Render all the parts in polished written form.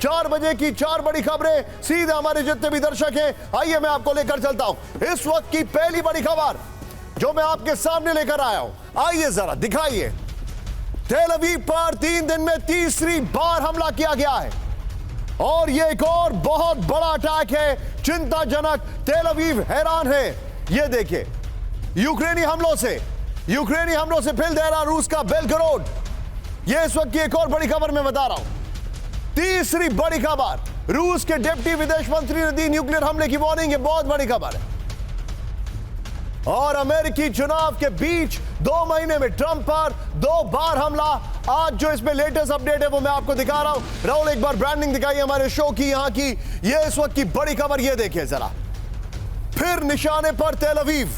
4 बजे की 4 बड़ी खबरें सीधे हमारे जितने भी दर्शक हैं, आइए मैं आपको लेकर चलता हूं इस वक्त की पहली बड़ी खबर जो मैं आपके सामने लेकर आया हूं। आइए जरा दिखाइए, तेल अवीव पर 3 दिन में तीसरी बार हमला किया गया है और यह एक और बहुत बड़ा अटैक है, चिंताजनक। तेल अवीव हैरान है। यह देखिए, यूक्रेनी हमलों से फिर दहरा रूस का बेलगरोड। यह इस वक्त की एक और बड़ी खबर मैं बता रहा हूं। तीसरी बड़ी खबर, रूस के डिप्टी विदेश मंत्री ने दी न्यूक्लियर हमले की वार्निंग। यह बहुत बड़ी खबर है। और अमेरिकी चुनाव के बीच 2 महीने में ट्रंप पर 2 बार हमला। आज जो इसमें लेटेस्ट अपडेट है वो मैं आपको दिखा रहा हूं। राहुल, एक बार ब्रांडिंग दिखाइए हमारे शो की, यहां की। ये इस वक्त की बड़ी खबर, ये देखिए जरा, फिर निशाने पर तेल अवीव।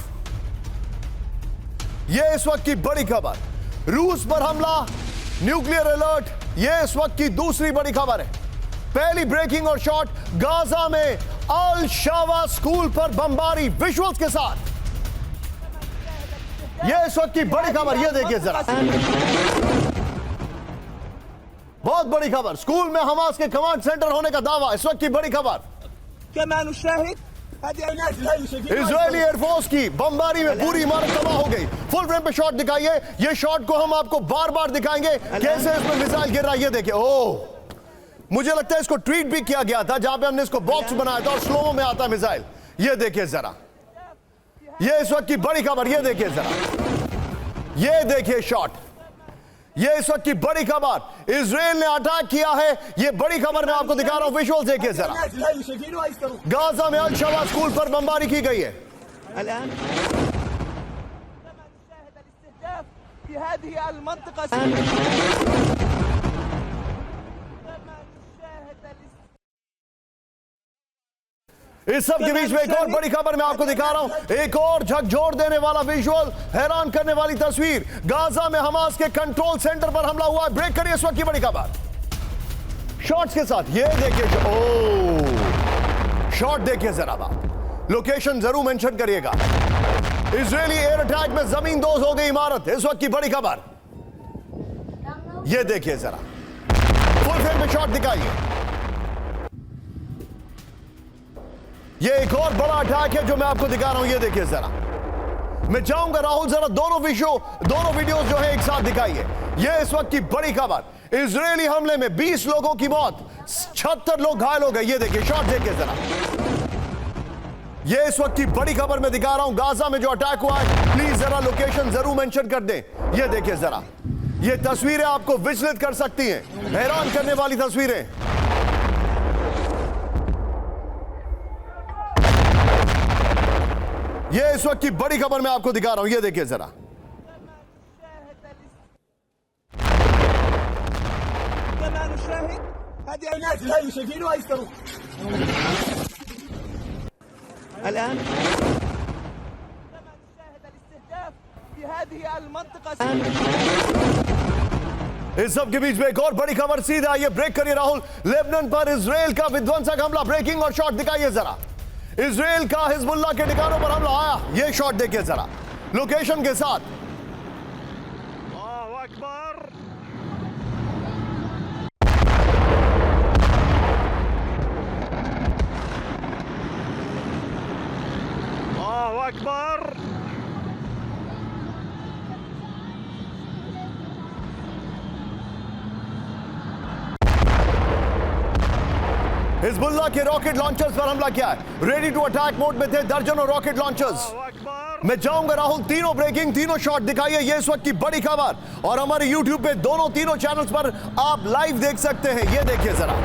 ये इस वक्त की बड़ी खबर, रूस पर हमला, न्यूक्लियर अलर्ट। ये इस वक्त की दूसरी बड़ी खबर है। पहली ब्रेकिंग और शॉट, गाजा में अल शावा स्कूल पर बमबारी, विजुअल्स के साथ। ये इस वक्त की बड़ी खबर, ये देखिए जरा, बहुत बड़ी खबर। स्कूल में हमास के कमांड सेंटर होने का दावा, इस वक्त की बड़ी खबर। इजरायली एयरफोर्स की बमबारी में पूरी इमारत तबाह हो गई। फुल फ्रेम पे शॉट दिखाइए। ये शॉट को हम आपको बार बार दिखाएंगे, कैसे इसमें मिसाइल गिर रहा है। ये देखिए, ओह, मुझे लगता है इसको ट्वीट भी किया गया था जहां पे हमने इसको बॉक्स बनाया था और स्लोमो में आता मिसाइल। ये देखिए जरा, ये इस वक्त की बड़ी खबर, ये देखिए जरा, ये देखिए शॉट। ये इस वक्त की बड़ी खबर, इजराइल ने अटैक किया है। ये बड़ी खबर मैं आपको दिखा रहा हूं, विजुअल देखिए जरा। गाजा में अल शावा स्कूल पर बमबारी की गई है। इस सब के बीच में एक और बड़ी खबर मैं आपको दिखा रहा हूं, एक और झकझोर देने वाला विजुअल, हैरान करने वाली तस्वीर। गाजा में हमास के कंट्रोल सेंटर पर हमला हुआ है। ब्रेक करिए इस वक्त की बड़ी खबर शॉट्स के साथ। ये देखिए, शॉट देखिए जरा आप, लोकेशन जरूर मेंशन करिएगा। इजरायली एयर अटैक में जमीन दोज हो गई इमारत, इस वक्त की बड़ी खबर। ये देखिए जरा, फुल फ्रेम में शॉट दिखाइए। ये एक और बड़ा अटैक है जो मैं आपको दिखा रहा हूं, ये देखिए जरा। मैं चाहूंगा राहुल जरा दोनों वीडियोस जो है एक साथ दिखाइए। ये इस वक्त की बड़ी खबर, इजरायली हमले में 20 लोगों की मौत, 76 लोग घायल हो गए। ये देखिए शॉट देखिए जरा। ये इस वक्त की बड़ी खबर मैं दिखा रहा हूं, गाजा में जो अटैक हुआ है। प्लीज जरा लोकेशन जरूर मेंशन कर दें। ये देखिए जरा, ये तस्वीरें आपको विचलित कर सकती हैं, हैरान करने वाली तस्वीरें। ये इस वक्त की बड़ी खबर मैं आपको दिखा रहा हूं, ये देखिए जरा। इस सब के बीच में एक और बड़ी खबर, सीधा ये ब्रेक करिए राहुल। लेबनान पर इजराइल का विध्वंसक हमला, ब्रेकिंग और शॉट दिखाइए जरा। इजराइल का हिजबुल्लाह के ठिकानों पर हमला आया, ये शॉट देखिए जरा, लोकेशन के साथ। अल्लाहु अकबर, अल्लाहु अकबर। हिजबुल्लाह के रॉकेट लॉन्चर्स पर हमला किया है। रेडी टू अटैक मोड में थे दर्जनों रॉकेट लॉन्चर्स। मैं चाहूंगा राहुल तीनों ब्रेकिंग, तीनों शॉट दिखाइए। ये इस वक्त की बड़ी खबर और हमारे YouTube पे तीनों चैनल्स पर आप लाइव देख सकते हैं। ये देखिए जरा,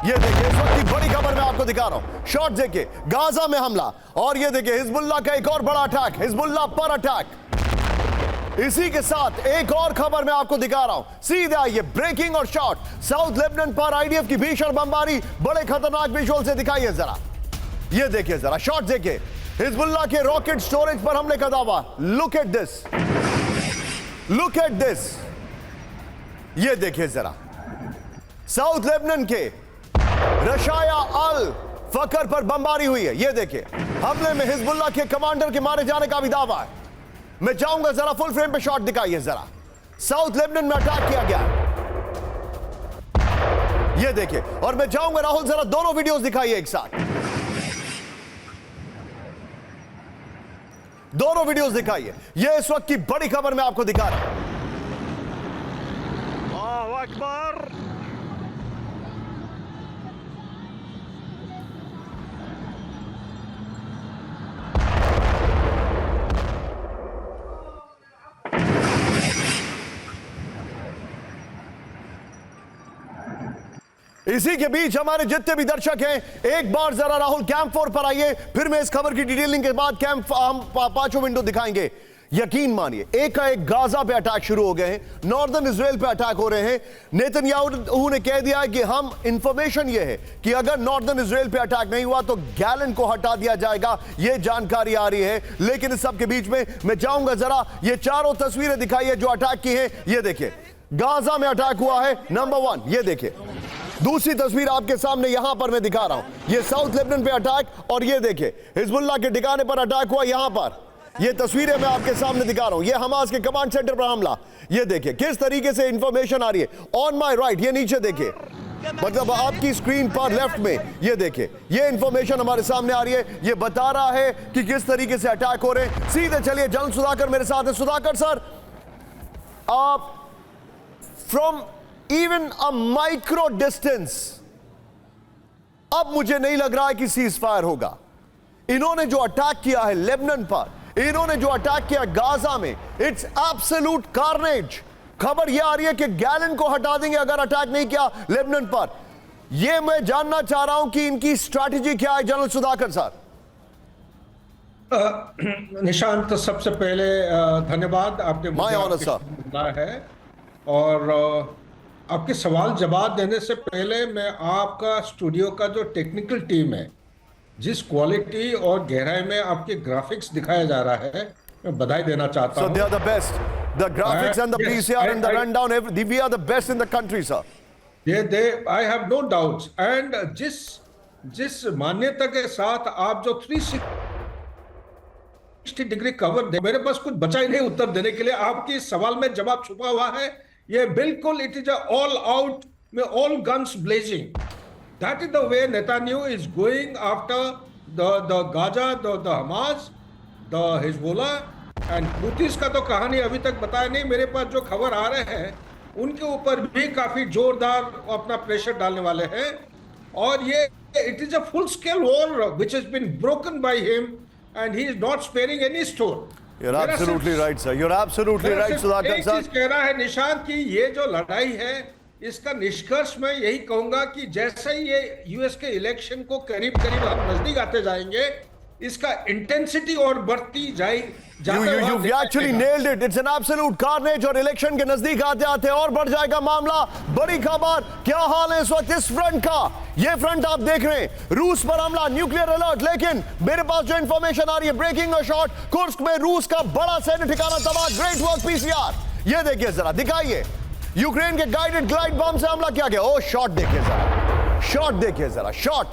ये देखिए इस वक्त की बड़ी खबर मैं आपको दिखा रहा हूं, शॉट देखिए। गाजा में हमला और ये देखिए हिजबुल्लाह का एक और बड़ा अटैक, हिजबुल्लाह पर अटैक। इसी के साथ एक और खबर मैं आपको दिखा रहा हूं, सीधे आइए, ब्रेकिंग और शॉट। साउथ लेबनान पर आईडीएफ की भीषण बमबारी, बड़े खतरनाक विजुअल से दिखाइए जरा। ये देखिए जरा, शॉट देखिए। हिजबुल्लाह के रॉकेट स्टोरेज पर हमले का दावा। Look at this, look at this. ये देखिए जरा, साउथ लेबनान के रशाया अल फकर पर बमबारी हुई है। ये देखिए, हमले में हिजबुल्लाह के कमांडर के मारे जाने का भी दावा है। मैं चाहूंगा जरा फुल फ्रेम पे शॉट दिखाइए जरा। साउथ लेबनान में अटैक किया गया, ये देखिए, और मैं चाहूंगा राहुल जरा दोनों वीडियोस दिखाइए एक साथ, दोनों वीडियोस दिखाइए। ये इस वक्त की बड़ी खबर मैं आपको दिखा रहा हूं। अल्लाहु अकबर। इसी के बीच हमारे जितने भी दर्शक हैं, एक बार जरा राहुल कैंप 4 पर आइए, फिर मैं इस खबर की डिटेलिंग के बाद कैंप हम पांचों विंडो दिखाएंगे। यकीन मानिए एक का एक गाजा पे अटैक शुरू हो गए हैं, नॉर्दर्न इजराइल पे अटैक हो रहे हैं। नेतन्याहू ने कह दिया है कि हम इंफॉर्मेशन ये है कि अगर नॉर्दर्न इजराइल पे अटैक नहीं हुआ तो गैलन को हटा दिया जाएगा, ये जानकारी आ रही है। लेकिन इस सब के बीच में मैं चाहूंगा जरा ये चारों तस्वीरें दिखाइए जो अटैक की हैं। ये देखिए गाजा में अटैक हुआ है, नंबर 1। ये देखिए दूसरी तस्वीर आपके सामने यहां पर मैं दिखा रहा हूं, ये साउथ लेबनान पे अटैक, और ये देखिए हिजबुल्लाह के ठिकाने पर अटैक हुआ यहां पर। ये तस्वीरें मैं आपके सामने दिखा रहा हूं, ये हमास के कमांड सेंटर पर हमला। ये देखिए किस तरीके से इंफॉर्मेशन आ रही है। ऑन माय राइट, ये नीचे देखिए, मतलब आपकी स्क्रीन पर लेफ्ट में ये देखिए, ये इंफॉर्मेशन हमारे सामने आ रही है। ये बता रहा है कि किस तरीके से अटैक हो रहे हैं। सीधे चलिए, जनरल सुधाकर मेरे साथ है। सुधाकर सर, आप from even a micro distance, अब मुझे नहीं लग रहा है कि सीज फायर होगा। इन्होंने जो अटैक किया है लेबनान पर, इन्होंने जो अटैक किया गाजा में, इट्स एब्सोल्यूट कार्नेज। खबर यह आ रही है कि गैलन को हटा देंगे अगर अटैक नहीं किया लेबनान पर। यह मैं जानना चाह रहा हूं कि इनकी स्ट्रैटेजी क्या है, जनरल सुधाकर सर। निशांत, सबसे पहले धन्यवाद, आपने माय ऑनर सर है। और आपके सवाल जवाब देने से पहले मैं आपका स्टूडियो का जो टेक्निकल टीम है, जिस क्वालिटी और गहराई में आपके ग्राफिक्स दिखाया जा रहा है, मैं बधाई देना चाहता हूं। So they are the best. The graphics and the PCR and the rundown, we are the best in the country, sir. I have no doubts. And जिस मान्यता के साथ आप जो 360 डिग्री कवर दे, मेरे पास कुछ बचा ही नहीं उत्तर देने के लिए। आपके इस सवाल में जवाब छुपा हुआ है। ये बिल्कुल इट इज ऑल आउट में, all guns blazing. That is the way Netanyahu is going after the Gaza, the Hamas, the Hezbollah and Houthis का तो कहानी अभी तक बताया नहीं। मेरे पास जो खबर आ रहे हैं उनके ऊपर भी काफी जोरदार अपना प्रेशर डालने वाले हैं। और ये it is a full scale war which has been broken by him and he is not sparing any stone. You're absolutely right, sir. You're absolutely right, Sudhakar एक सर। चीज कह रहा है निशांत कि ये जो लड़ाई है, इसका निष्कर्ष मैं यही कहूंगा कि जैसे ही ये यूएस के इलेक्शन को करीब करीब हम नजदीक आते जाएंगे, इसका इंटेंसिटी और बढ़ती जाएगी। You've actually nailed it. It's an absolute carnage और इलेक्शन के नजदीक आते आते और बढ़ जाएगा मामला। बड़ी खबर, क्या हाल है इस वक्त इस फ्रंट का? ये फ्रंट आप देख रहे हैं, रूस पर हमला, न्यूक्लियर अलर्ट। लेकिन मेरे पास जो इंफॉर्मेशन आ रही है, ब्रेकिंग अ शॉट, कुर्स्क में रूस का बड़ा सैन्य ठिकाना तबाह। Great work PCR. ये देखिए जरा, दिखाइए, यूक्रेन के गाइडेड ग्लाइड बम से हमला किया गया। ओ शॉट देखिए जरा, शॉट देखिए जरा, शॉट।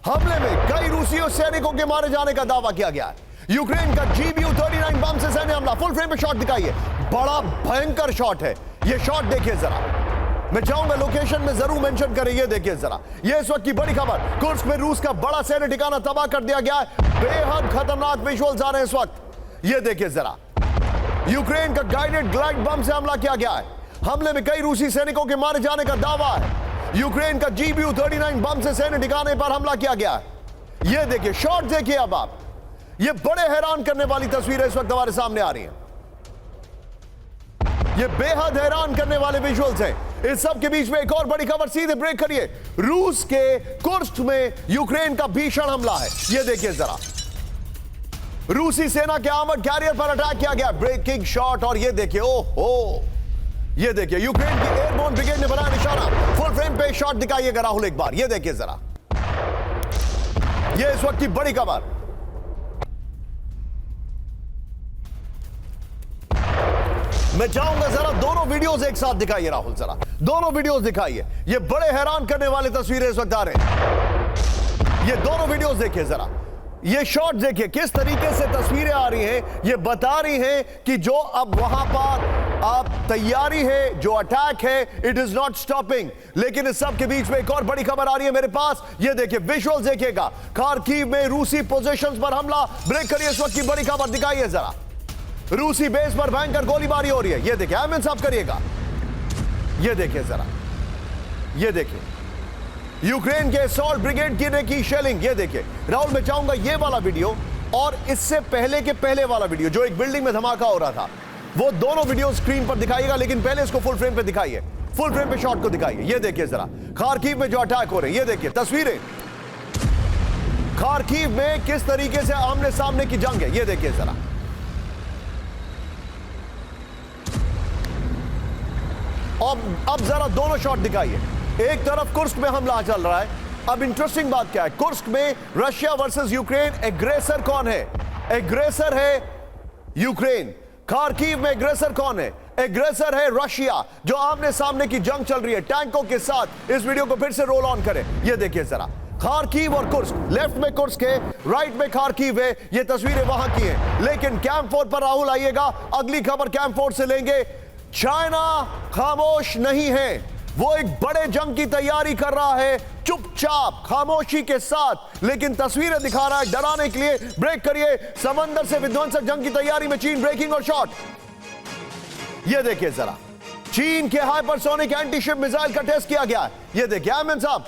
हमले में कई रूसी सैनिकों के मारे जाने का दावा किया गया है। यूक्रेन का GBU-39 बम से सैन्य हमला। फुल फ्रेम पे शॉट दिखाइए, बड़ा भयंकर शॉट है ये। शॉट देखिए जरा, मैं चाहूंगा लोकेशन में जरूर मेंशन करें। ये देखिए जरा, ये इस वक्त की बड़ी खबर, कुर्स्क में रूस का बड़ा सैन्य ठिकाना तबाह कर दिया गया है। बेहद खतरनाक विजुअल्स आ रहे हैं इस वक्त। ये देखिए जरा, यूक्रेन का गाइडेड ग्लाइड बम से हमला किया गया है। हमले में कई रूसी सैनिकों के मारे जाने का दावा है। यूक्रेन का GBU-39 बम से सैन्य ठिकाने पर हमला किया गया है। ये देखिए शॉट देखिए अब आप, ये बड़े हैरान करने वाली तस्वीरें इस वक्त हमारे सामने आ रही हैं। ये बेहद हैरान करने वाले विजुअल्स हैं। इस सब के बीच में एक और बड़ी खबर, सीधे ब्रेक करिए। रूस के कुर्स्क में यूक्रेन का भीषण हमला है। ये देखिए जरा, रूसी सेना के आर्मर्ड कैरियर पर अटैक किया गया, ब्रेकिंग शॉट। और ये देखिए, ओहो, ये देखिए यूक्रेन की एयरबोर्न ब्रिगेड ने बनाया निशाना। फुल फ्रेम पे शॉट दिखाइएगा राहुल एक बार, ये देखिए जरा, ये इस वक्त की बड़ी खबर। मैं चाहूंगा जरा दोनों वीडियोस एक साथ दिखाइए राहुल, जरा दोनों वीडियोस दिखाइए। ये बड़े हैरान करने वाले तस्वीरें इस वक्त आ रहे हैं। ये दोनों वीडियोस देखिए जरा, ये शॉट देखिए, किस तरीके से तस्वीरें आ रही हैं। ये बता रही हैं कि जो अब वहां पर आप तैयारी है, जो अटैक है, इट इज नॉट स्टॉपिंग। लेकिन इस सब के बीच में एक और बड़ी खबर आ रही है मेरे पास। ये देखिए, विजुअल्स देखिएगा, खार्किव में रूसी पोजीशंस पर हमला। ब्रेक करिए, इस वक्त की बड़ी खबर दिखाइए जरा। रूसी बेस पर भयंकर गोलीबारी हो रही है। ये देखिए, एमएन साहब करिएगा, ये देखिए जरा, ये देखिए यूक्रेन के असॉल्ट ब्रिगेड की शेलिंग। ये देखिए राहुल, मैं चाहूंगा ये वाला वीडियो और इससे पहले के पहले वाला वीडियो, जो एक बिल्डिंग में धमाका हो रहा था, वो दोनों वीडियो स्क्रीन पर दिखाइएगा। लेकिन पहले इसको फुल फ्रेम पे दिखाइए, फुल फ्रेम पे शॉट को दिखाइए। ये देखिए जरा, खार्किव में जो अटैक हो रहे हैं, ये देखिए तस्वीरें। खार्किव में किस तरीके से आमने सामने की जंग है, ये देखिए जरा। अब जरा दोनों शॉट दिखाइए। एक तरफ कुर्स्क में हमला चल रहा है। अब इंटरेस्टिंग बात क्या है, कुर्स्क में रशिया वर्सेस यूक्रेन, एग्रेसर कौन है? एग्रेसर है यूक्रेन। खार्किव में एग्रेसर कौन है? एग्रेसर है रशिया, जो आमने सामने की जंग चल रही है टैंकों के साथ। इस वीडियो को फिर से रोल ऑन करें, ये देखिए जरा। खार्किव और कुर्स्क, लेफ्ट में कुर्स्क है, राइट में खार्किव है। ये तस्वीरें वहां की हैं। लेकिन कैंप फोर पर राहुल आइएगा, अगली खबर कैंप फोर से लेंगे। चाइना खामोश नहीं है, वो एक बड़े जंग की तैयारी कर रहा है, चुपचाप खामोशी के साथ, लेकिन तस्वीरें दिखा रहा है डराने के लिए। ब्रेक करिए, समंदर से विध्वंसक जंग की तैयारी में चीन, ब्रेकिंग और शॉट। ये देखिए जरा, चीन के हाइपरसोनिक एंटीशिप मिसाइल का टेस्ट किया गया है। ये देखिए एमएन साहब,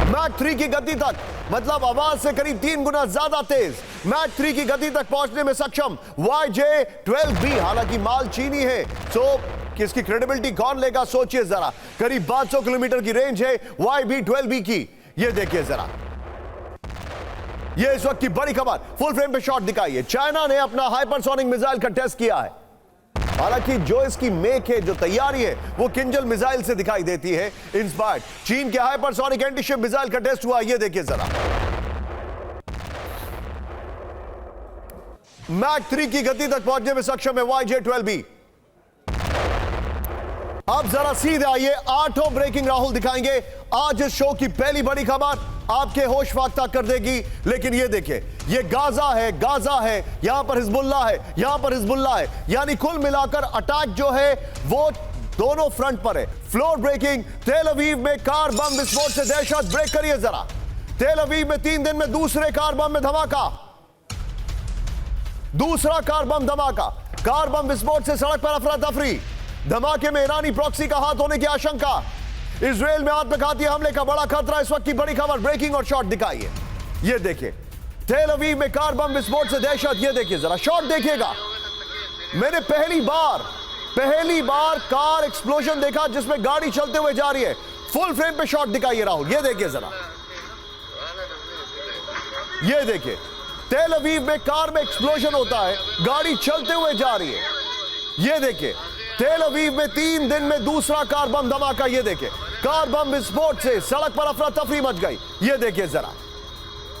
मैक 3 की गति तक, मतलब आवाज से करीब 3 गुना ज्यादा तेज, मैक 3 की गति तक पहुंचने में सक्षम YJ-12B। हालांकि माल चीनी है, तो किसकी क्रेडिबिलिटी कौन लेगा, सोचिए जरा। करीब 500 किलोमीटर की रेंज है YB-12B की। ये देखिए जरा, ये इस वक्त की बड़ी खबर, फुल फ्रेम पे शॉट दिखाइए। चाइना ने अपना हाइपरसोनिक मिसाइल का टेस्ट किया है। हालांकि जो इसकी मेक है, जो तैयारी है, वो किंजल मिसाइल से दिखाई देती है इंस्पायर्ड। चीन के हाइपरसोनिक एंटीशिप मिसाइल का टेस्ट हुआ, ये देखिए जरा। मैक 3 की गति तक पहुंचने में सक्षम है YJ-12B। अब जरा सीधे आइए, 8 ब्रेकिंग राहुल दिखाएंगे। आज इस शो की पहली बड़ी खबर आपके होश फाख्ता कर देगी। लेकिन ये देखिए, ये गाजा है, यहां पर हिजबुल्लाह है, यहां पर हिजबुल्लाह है। यानी कुल मिलाकर अटैक जो है वो दोनों फ्रंट पर है। फ्लोर ब्रेकिंग, तेल अवीव में कार बम विस्फोट से दहशत। ब्रेक करिए जरा, तेल अवीव में 3 दिन में दूसरे कार बम में धमाका, दूसरा कार बम धमाका। कार बम विस्फोट से सड़क पर अफरा तफरी। धमाके में ईरानी प्रॉक्सी का हाथ होने की आशंका। इजराइल में आत्मघाती हमले का बड़ा खतरा। इस वक्त की बड़ी खबर, ब्रेकिंग और शॉट दिखाइए। ये देखिए, तेल अवीव में कार बम विस्फोट से दहशत। ये देखिए जरा, शॉट देखिएगा। मैंने पहली बार कार एक्सप्लोजन देखा जिसमें गाड़ी चलते हुए जा रही है। फुल फ्रेम पे शॉट दिखाइए राहुल, ये देखिए जरा, ये देखिए। तेल अवीव में कार में एक्सप्लोजन होता है, गाड़ी चलते हुए जा रही है। ये देखिए, तेल अवीव में 3 दिन में दूसरा कार बम धमाका। ये देखिए, कार बम विस्फोट से सड़क पर अफरा तफरी मच गई। ये देखिए जरा,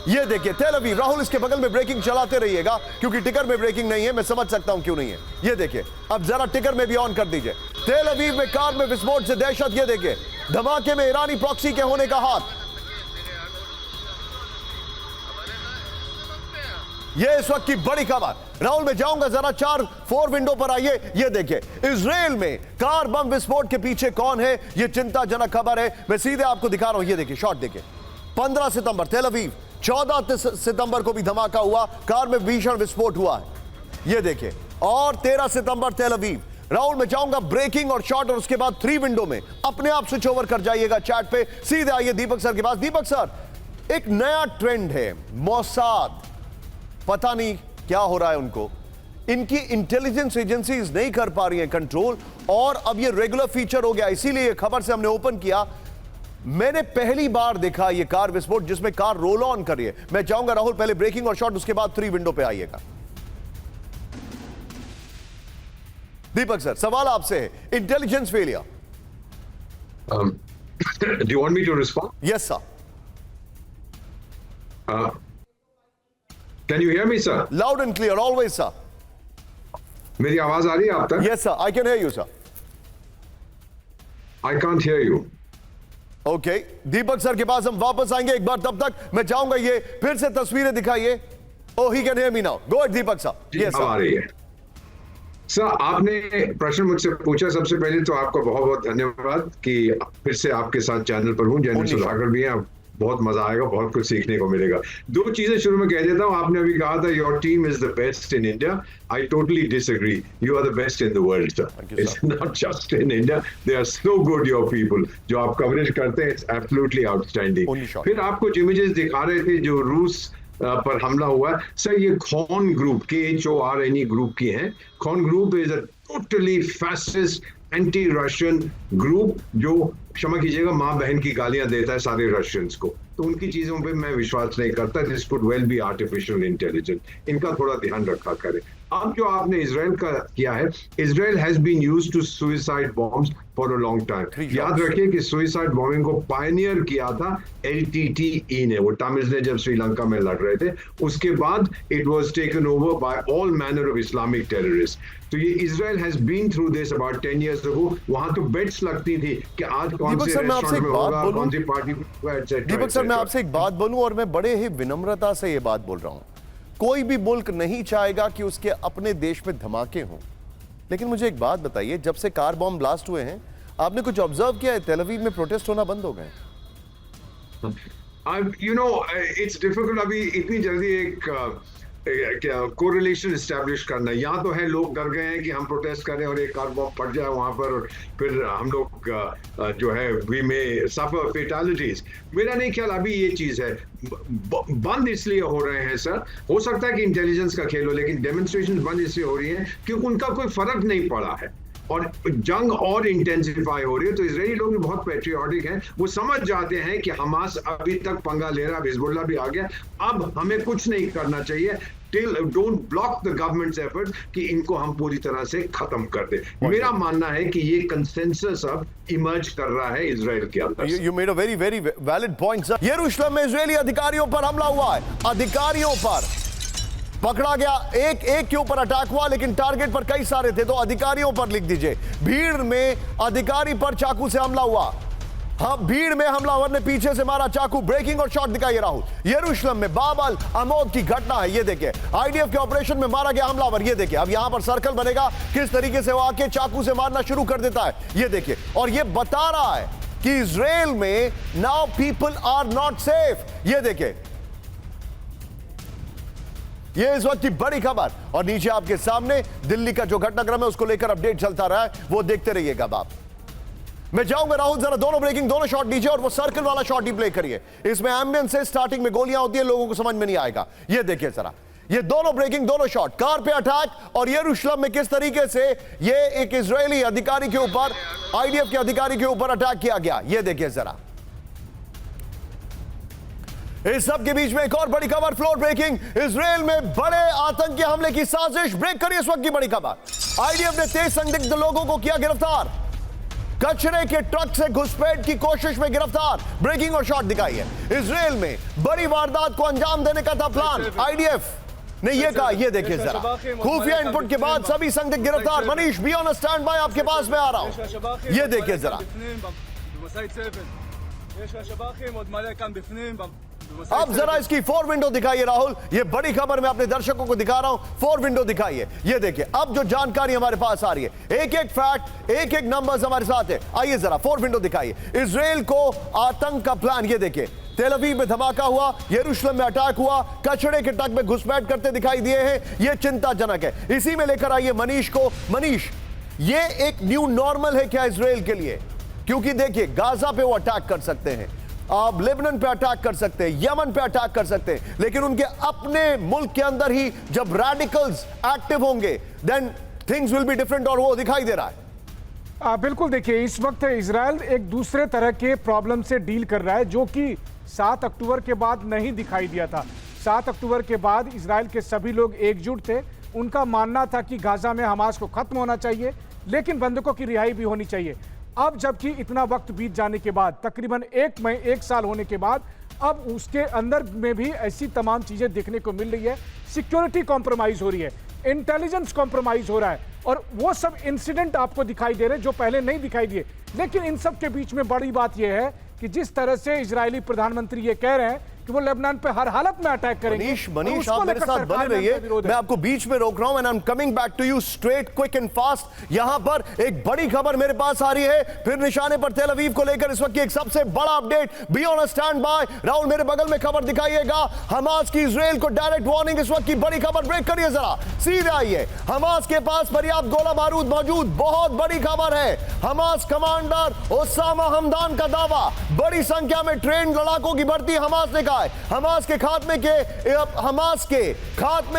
ये देखिए तेल अवीव। राहुल, इसके बगल में ब्रेकिंग चलाते रहिएगा, क्योंकि टिकर में ब्रेकिंग नहीं है। मैं समझ सकता हूं क्यों नहीं है। ये देखिए, अब जरा टिकर में भी ऑन कर दीजिए। तेल अवीव में कार में विस्फोट से दहशत। ये देखिए, धमाके में ईरानी प्रॉक्सी के होने का हाथ। ये इस वक्त की बड़ी खबर। राहुल, में जाऊंगा जरा 4 विंडो पर आइए। ये देखिए, इजराइल में कार बम विस्फोट के पीछे कौन है, ये चिंताजनक खबर है। मैं सीधे आपको दिखा रहा हूं, ये देखिए शॉट देखिए। 15 सितंबर तेल अवीव, 14 सितंबर को भी धमाका हुआ, कार में भीषण विस्फोट हुआ है। ये देखिए, और 13 सितंबर तेल अवीव। राहुल, मैं चाहूंगा ब्रेकिंग और शॉट, और उसके बाद 3 विंडो में अपने आप स्विच ओवर कर जाइएगा चैट पे। सीधे आइए दीपक सर के पास। दीपक सर, एक नया ट्रेंड है, मोसाद, पता नहीं क्या हो रहा है उनको, इनकी इंटेलिजेंस एजेंसीज नहीं कर पा रही हैं कंट्रोल, और अब ये रेगुलर फीचर हो गया। इसीलिए खबर से हमने ओपन किया। मैंने पहली बार देखा ये कार विस्फोट जिसमें कार रोल ऑन कर रही है। मैं चाहूंगा राहुल, पहले ब्रेकिंग और शॉट, उसके बाद 3 विंडो पे आइएगा। दीपक सर, सवाल आपसे है, intelligence failure. Do you want me to respond? Yes sir. Can you hear me, sir? Loud and clear, always sir. मेरी आवाज आ रही है आप तक? Yes sir, I can hear you sir. I can't hear you. Okay, Deepak sir के पास हम वापस आएंगे एक बार। तब तक मैं चाहूंगा ये फिर से तस्वीरें दिखाइए। Oh, he can hear me now. Go ahead, Deepak sir. Ji, Yes, अब आ रही है। sir. जी, अब आ रही है। ये देखिए, सर, आपने प्रश्न मुझसे पूछा। सबसे पहले तो आपका बहुत बहुत धन्यवाद कि फिर से आपके साथ चैनल पर हूँ। जैन सुधाकर भी हैं, बहुत मजा आएगा, बहुत कुछ सीखने को मिलेगा। दो चीजें शुरू में कह देता हूँ। आपने अभी कहा था your team is the best in India. I totally disagree. You are the best in the world sir. It's not just in India, they are so good your people. जो आप कवरेज करते हैं, इट्स एब्सोल्युटली आउटस्टैंडिंग। फिर आप कुछ images दिखा रहे थे जो रूस पर हमला हुआ है। सर, ये खौन ग्रुप, KHORNE ग्रुप की है। Khorne group is a totally fascist anti Russian group जो, क्षमा कीजिएगा, माँ बहन की गालियां देता है सारे रशियंस को। तो उनकी चीजों पे मैं विश्वास नहीं करता। This could well be artificial intelligence. इनका थोड़ा ध्यान रखा करें। अब जो आपने इजराइल का किया है, Israel has been used to suicide bombs for a long time. याद रखिए कि सुसाइड बॉम्बिंग को पायनियर किया था LTTE ने, वो तमिल ने जब श्रीलंका में लड़ रहे थे। उसके बाद it was taken over by all manner of Islamic terrorist. तो ये Israel has been through this about 10 years ago। वहां तो बेट्स लगती थी कि आज कौन से रेस्टोरेंट में होगा, कौन सी पार्टी में, एटसेट्रा। दीपक सर, मैं आपसे एक बात बोलूं, और मैं बड़े ही विनम्रता से ये बात बोल रहा हूं। कोई भी मुल्क नहीं चाहेगा कि उसके अपने देश में धमाके हों, लेकिन मुझे एक बात बताइए, जब से कार बॉम्ब ब्लास्ट हुए हैं, आपने कुछ ऑब्जर्व किया है? तेल अवीव में प्रोटेस्ट होना बंद हो गए। You know, it's difficult अभी इतनी जल्दी एक क्या कोरिलेशन एस्टैब्लिश करना। यहाँ तो है, लोग डर गए हैं कि हम प्रोटेस्ट करें और एक कार बॉम्ब फट जाए वहां पर, और फिर हम लोग जो है वी में सफर फेटालिटीज। मेरा नहीं ख्याल अभी ये चीज है। बंद इसलिए हो रहे हैं सर, हो सकता है कि इंटेलिजेंस का खेल हो, लेकिन डेमोन्स्ट्रेशन बंद इसलिए हो रही है क्योंकि उनका कोई फर्क नहीं पड़ा है और जंग और इंटेंसिफाई हो रही है। तो इजरायली लोग भी बहुत पैट्रियोटिक हैं। वो समझ जाते हैं कि हमास अभी तक पंगा ले रहा है, हिजबुल्लाह भी आ गया, अब हमें कुछ नहीं करना चाहिए। Don't block the governments effort कि इनको हम पूरी तरह से खत्म कर दे। मेरा मानना है कि ये कंसेंसस अब इमर्ज कर रहा है इजराइल के अंदर। You made a very very valid point sir. यरूशलेम में इजरायली अधिकारियों पर हमला हुआ है, अधिकारियों पर पकड़ा गया, एक के ऊपर अटैक हुआ, लेकिन टारगेट पर कई सारे थे, तो अधिकारियों पर लिख दीजिए। भीड़ में अधिकारी पर चाकू से हमला हुआ। हाँ, भीड़ में हमलावर ने पीछे से मारा चाकू। ब्रेकिंग और शॉट दिखाइए राहुल। यरूशलेम में बाब अल अमोद की घटना है, ये देखिए। IDF के ऑपरेशन में मारा गया हमलावर, ये देखिए। अब यहां पर सर्कल बनेगा, किस तरीके से वो आके चाकू से मारना शुरू कर देता है, ये देखिए। और ये बता रहा है कि इजराइल में now people are not safe, ये देखिए। ये इस वक्त की बड़ी खबर, और नीचे आपके सामने दिल्ली का जो घटनाक्रम है उसको लेकर अपडेट चलता रहा है, वो देखते रहिएगा आप। मैं जाऊंगा राहुल, जरा दोनों ब्रेकिंग, दोनों शॉट लीजिए और वो सर्कल वाला शॉट ही प्ले करिए। इसमें एम्बियंस से स्टार्टिंग में गोलियां होती है, लोगों को समझ में नहीं आएगा। ये देखिए जरा, ये दोनों ब्रेकिंग, दोनों शॉट, कार पे अटैक, और यरूशलेम में किस तरीके से ये एक इजरायली अधिकारी के ऊपर, IDF के अधिकारी के ऊपर अटैक किया गया, ये देखिए जरा। इस सब के बीच में एक और बड़ी खबर, फ्लोर ब्रेकिंग। इजराइल में बड़े आतंकी हमले की साजिश, ब्रेक करिए इस वक्त की बड़ी खबर। IDF ने 23 संदिग्ध लोगों को किया गिरफ्तार, कचरे के ट्रक से घुसपैठ की कोशिश में गिरफ्तार। ब्रेकिंग और शॉट दिखाइए। इजराइल में बड़ी वारदात को अंजाम देने का था प्लान, IDF ने ये कहा, ये देखिए जरा। खुफिया इनपुट के बाद सभी संदिग्ध गिरफ्तार। Manish, be on stand by, आपके पास में आ रहा हूं, ये देखिए जरा। अब जरा इसकी 4 विंडो दिखाइए राहुल, ये बड़ी खबर मैं अपने दर्शकों को दिखा रहा हूं। 4 विंडो दिखाइए, ये देखिए। अब जो जानकारी हमारे पास आ रही है, एक एक फैक्ट, एक एक नंबर्स हमारे साथ है। आइए जरा 4 विंडो दिखाइए। इजराइल को आतंक का प्लान, ये देखिए। तेल अवीव में धमाका हुआ, यरूशलेम में अटैक हुआ, कचड़े के ट्रक में घुसपैठ करते दिखाई दिए हैं, ये चिंताजनक है। इसी में लेकर आइए मनीष को। मनीष, ये एक न्यू नॉर्मल है क्या इजराइल के लिए? क्योंकि देखिए, गाजा पे वो अटैक कर सकते हैं, आप लेबनान पे अटैक कर सकते हैं, यमन पे अटैक कर सकते हैं, लेकिन उनके अपने मुल्क के अंदर ही जब रैडिकल्स एक्टिव होंगे, then things will be different, और वो दिखाई दे रहा है। बिल्कुल, देखिए, इस वक्त इजराइल एक दूसरे तरह के प्रॉब्लम से डील कर रहा है, जो कि 7 अक्टूबर के बाद नहीं दिखाई दिया था। 7 अक्टूबर के बाद इजराइल के सभी लोग एकजुट थे। उनका मानना था कि गाजा में हमास को खत्म होना चाहिए, लेकिन बंधकों की रिहाई भी होनी चाहिए। अब जबकि इतना वक्त बीत जाने के बाद, तकरीबन 1 साल होने के बाद, अब उसके अंदर में भी ऐसी तमाम चीजें देखने को मिल रही है। सिक्योरिटी कॉम्प्रोमाइज हो रही है, इंटेलिजेंस कॉम्प्रोमाइज हो रहा है, और वो सब इंसिडेंट आपको दिखाई दे रहे हैं जो पहले नहीं दिखाई दिए। लेकिन इन सब के बीच में बड़ी बात यह है कि जिस तरह से इजरायली प्रधानमंत्री ये कह रहे हैं कि वो लेबनान पे हर हालत में अटैक करेंगे। मनीष आप मेरे साथ बने रहिए, मैं आपको बीच में रोक रहा हूं and I am coming back to you straight quick and fast. यहां पर एक बड़ी खबर मेरे पास आ रही है, फिर निशाने पर तेल अवीव को लेकर इस वक्त की एक सबसे बड़ा update. Be on a stand by. Rahul मेरे बगल में खबर दिखाइएगा, हमास की इजराइल को डायरेक्ट वार्निंग, इस वक्त की बड़ी खबर। ब्रेक करिए जरा, सीधे आइए। हमास के पास पर्याप्त गोला बारूद मौजूद, बहुत बड़ी खबर है। हमास कमांडर ओसामा हमदान का दावा, बड़ी संख्या में ट्रेन लड़ाकों की भर्ती हमास ने कहा है। हमास के खात्मे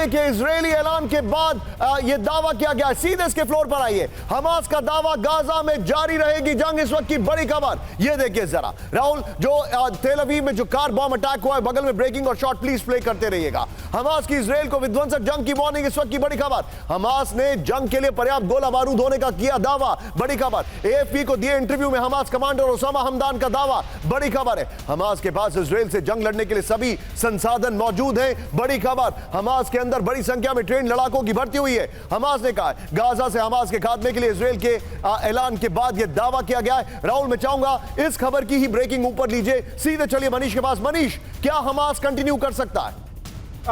के इजरायली ऐलान के बाद यह दावा किया गया है। सीधे इसके फ्लोर पर आइए। हमास का दावा, गाजा में जारी रहेगी जंग, इस वक्त की बड़ी खबर। यह देखिए जरा राहुल, जो तेल अवीव में जो कार बॉम्ब अटैक हुआ है, बगल में ब्रेकिंग और शॉट प्लीज प्ले करते रहिएगा। हमास की इजराइल को विध्वंसक जंग की वार्निंग, इस वक्त की बड़ी खबर। हमास ने जंग के लिए पर्याप्त गोला बारूद होने का किया दावा, बड़ी खबर। एएफपी को दिए इंटरव्यू में हमास कमांडर ओसामा हमदान का दावा, बड़ी खबर है। हमास के पास इजराइल से जंग लड़ने के लिए सभी संसाधन मौजूद हैं, बड़ी खबर। हमास के अंदर बड़ी संख्या में ट्रेन लड़ाकों की भर्ती हुई है। हमास ने कहा गाजा से हमास के खात्मे के लिए इजराइल के ऐलान के बाद यह दावा किया गया है। राहुल, मैं चाहूंगा इस खबर की ही ब्रेकिंग ऊपर लीजिए। सीधे चलिए मनीष के पास। मनीष, क्या हमास कंटिन्यू कर सकता है?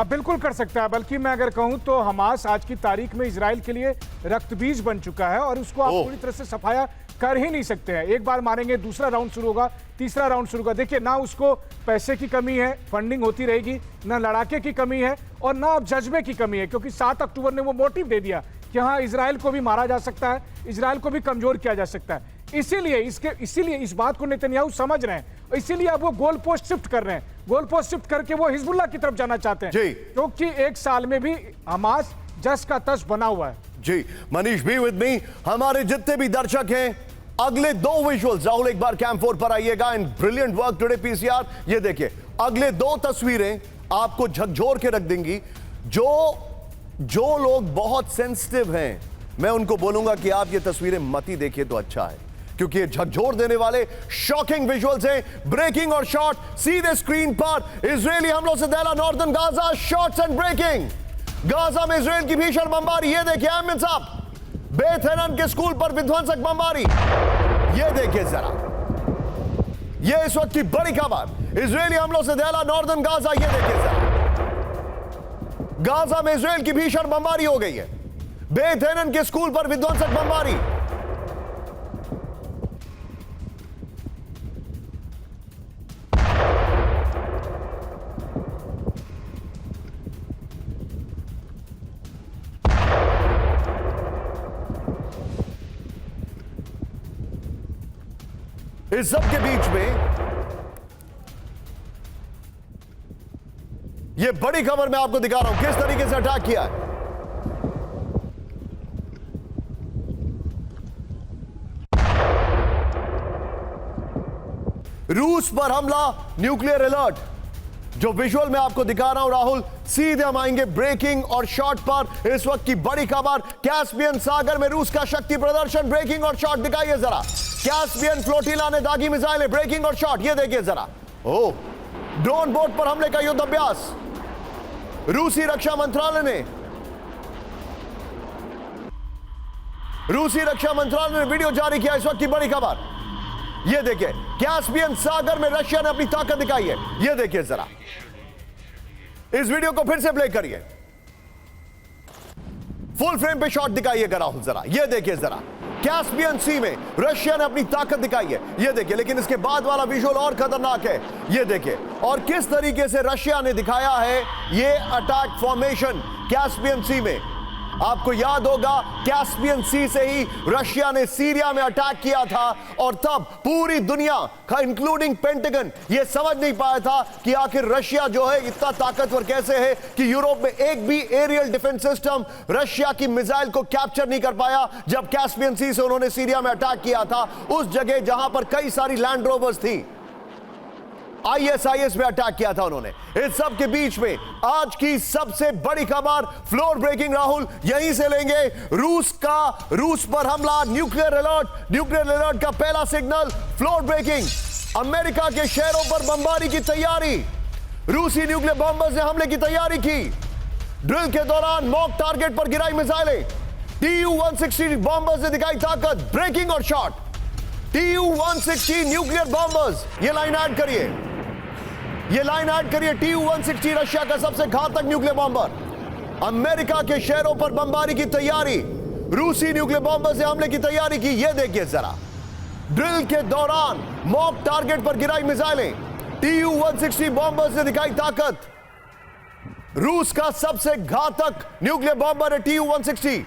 बिल्कुल कर सकता है, बल्कि मैं अगर कहूं तो हमास आज की तारीख में इजराइल के लिए रक्तबीज बन चुका है और उसको आप पूरी तरह से सफाया कर ही नहीं सकते हैं। एक बार मारेंगे, दूसरा राउंड शुरू होगा, तीसरा राउंड शुरू होगा। देखिए, ना उसको पैसे की कमी है, फंडिंग होती रहेगी, ना लड़ाके की कमी है और ना अब जज्बे की कमी है, क्योंकि 7 अक्टूबर ने वो मोटिव दे दिया कि हाँ, इजराइल को भी मारा जा सकता है, इजराइल को भी कमजोर किया जा सकता है। इसीलिए इस बात को नेतन्याहू समझ रहे हैं, इसीलिए अब वो गोल पोस्ट शिफ्ट कर रहे हैं। गोल पोस्ट शिफ्ट करके वो हिजबुल्लाह की तरफ जाना चाहते हैं, क्योंकि एक साल में भी हमास जस का तस बना हुआ है। जी मनीष, बी विद मी। हमारे जितने भी दर्शक हैं, अगले 2 विजुअल्स, राहुल एक बार कैम 4 पर आइएगा। And brilliant work today PCR. ये देखिए, अगले 2 तस्वीरें आपको झकझोर के रख देंगी। जो लोग बहुत सेंसिटिव हैं, मैं उनको बोलूंगा कि आप ये तस्वीरें मत ही देखिए तो अच्छा है, क्योंकि ये झकझोर देने वाले शॉकिंग विजुअल्स हैं। ब्रेकिंग और शॉट सीधे स्क्रीन पर। इजरायली हमलों से दहला northern Gaza, shots and breaking. Gaza में इजरायल की भीषण बमबारी, ये देखिए अहमद साहब, बेथ हेनन के स्कूल पर विध्वंसक बमबारी, ये देखिए जरा, ये इस वक्त की बड़ी खबर। इजरायली हमलों से दहला नॉर्दर्न गाजा, ये देखिए जरा, गाजा में इजरायल की भीषण बमबारी हो गई है। बेथ हेनन के स्कूल पर विध्वंसक बमबारी। इस सब के बीच में यह बड़ी खबर मैं आपको दिखा रहा हूं, किस तरीके से अटैक किया है। रूस पर हमला, न्यूक्लियर अलर्ट। जो विजुअल मैं आपको दिखा रहा हूं राहुल, सीधे हम आएंगे ब्रेकिंग और शॉट पर। इस वक्त की बड़ी खबर, कैस्पियन सागर में रूस का शक्ति प्रदर्शन। ब्रेकिंग और शॉट दिखाइए जरा। कैस्पियन फ्लोटिला ने दागी मिसाइलें, ब्रेकिंग और शॉट, ये देखिए जरा। ओह, ड्रोन बोट पर हमले का युद्ध अभ्यास। रूसी रक्षा मंत्रालय ने वीडियो जारी किया। इस वक्त की बड़ी खबर, ये देखिए, कैस्पियन सागर में रशिया ने अपनी ताकत दिखाई है। ये देखिए जरा, इस वीडियो को फिर से प्ले करिए, फुल फ्रेम पे शॉट दिखाइएगा राहुल जरा। ये देखिए जरा, कैस्पियन सी में रशिया ने अपनी ताकत दिखाई है, ये देखिए। लेकिन इसके बाद वाला विजुअल और खतरनाक है, ये देखिए। और किस तरीके से रशिया ने दिखाया है ये अटैक फॉर्मेशन कैस्पियन सी में। आपको याद होगा, कैस्पियन सी से ही रशिया ने सीरिया में अटैक किया था और तब पूरी दुनिया का इंक्लूडिंग पेंटागन ये समझ नहीं पाया था कि आखिर रशिया जो है इतना ताकतवर कैसे है कि यूरोप में एक भी एरियल डिफेंस सिस्टम रशिया की मिसाइल को कैप्चर नहीं कर पाया। जब कैस्पियन सी से उन्होंने सीरिया में अटैक किया था, उस जगह जहां पर कई सारी लैंड रोवर्स थी, ISIS में अटैक किया था उन्होंने। इस सब के बीच में आज की सबसे बड़ी खबर, फ्लोर ब्रेकिंग राहुल, यहीं से लेंगे। रूस पर हमला, न्यूक्लियर अलर्ट का पहला सिग्नल, फ्लोर ब्रेकिंग। अमेरिका के शहरों पर बमबारी की तैयारी, रूसी न्यूक्लियर बॉम्बर्स ने हमले की तैयारी की। ड्रिल के दौरान मॉक टारगेट पर गिराई मिसाइलें। TU-160 बॉम्बर्स ने दिखाई ताकत, ब्रेकिंग और शॉट। TU-160 न्यूक्लियर बॉम्बर्स, ये लाइन ऐड करिए। ये लाइन ऐड करिए, Tu-160 रशिया का सबसे घातक न्यूक्लियर बॉम्बर। अमेरिका के शहरों पर बमबारी की तैयारी, रूसी न्यूक्लियर बॉम्बर से हमले की तैयारी की। ये देखिए जरा, ड्रिल के दौरान मॉक टारगेट पर गिराई मिसाइलें। Tu-160 बॉम्बर से दिखाई ताकत। रूस का सबसे घातक न्यूक्लियर बॉम्बर है Tu-160।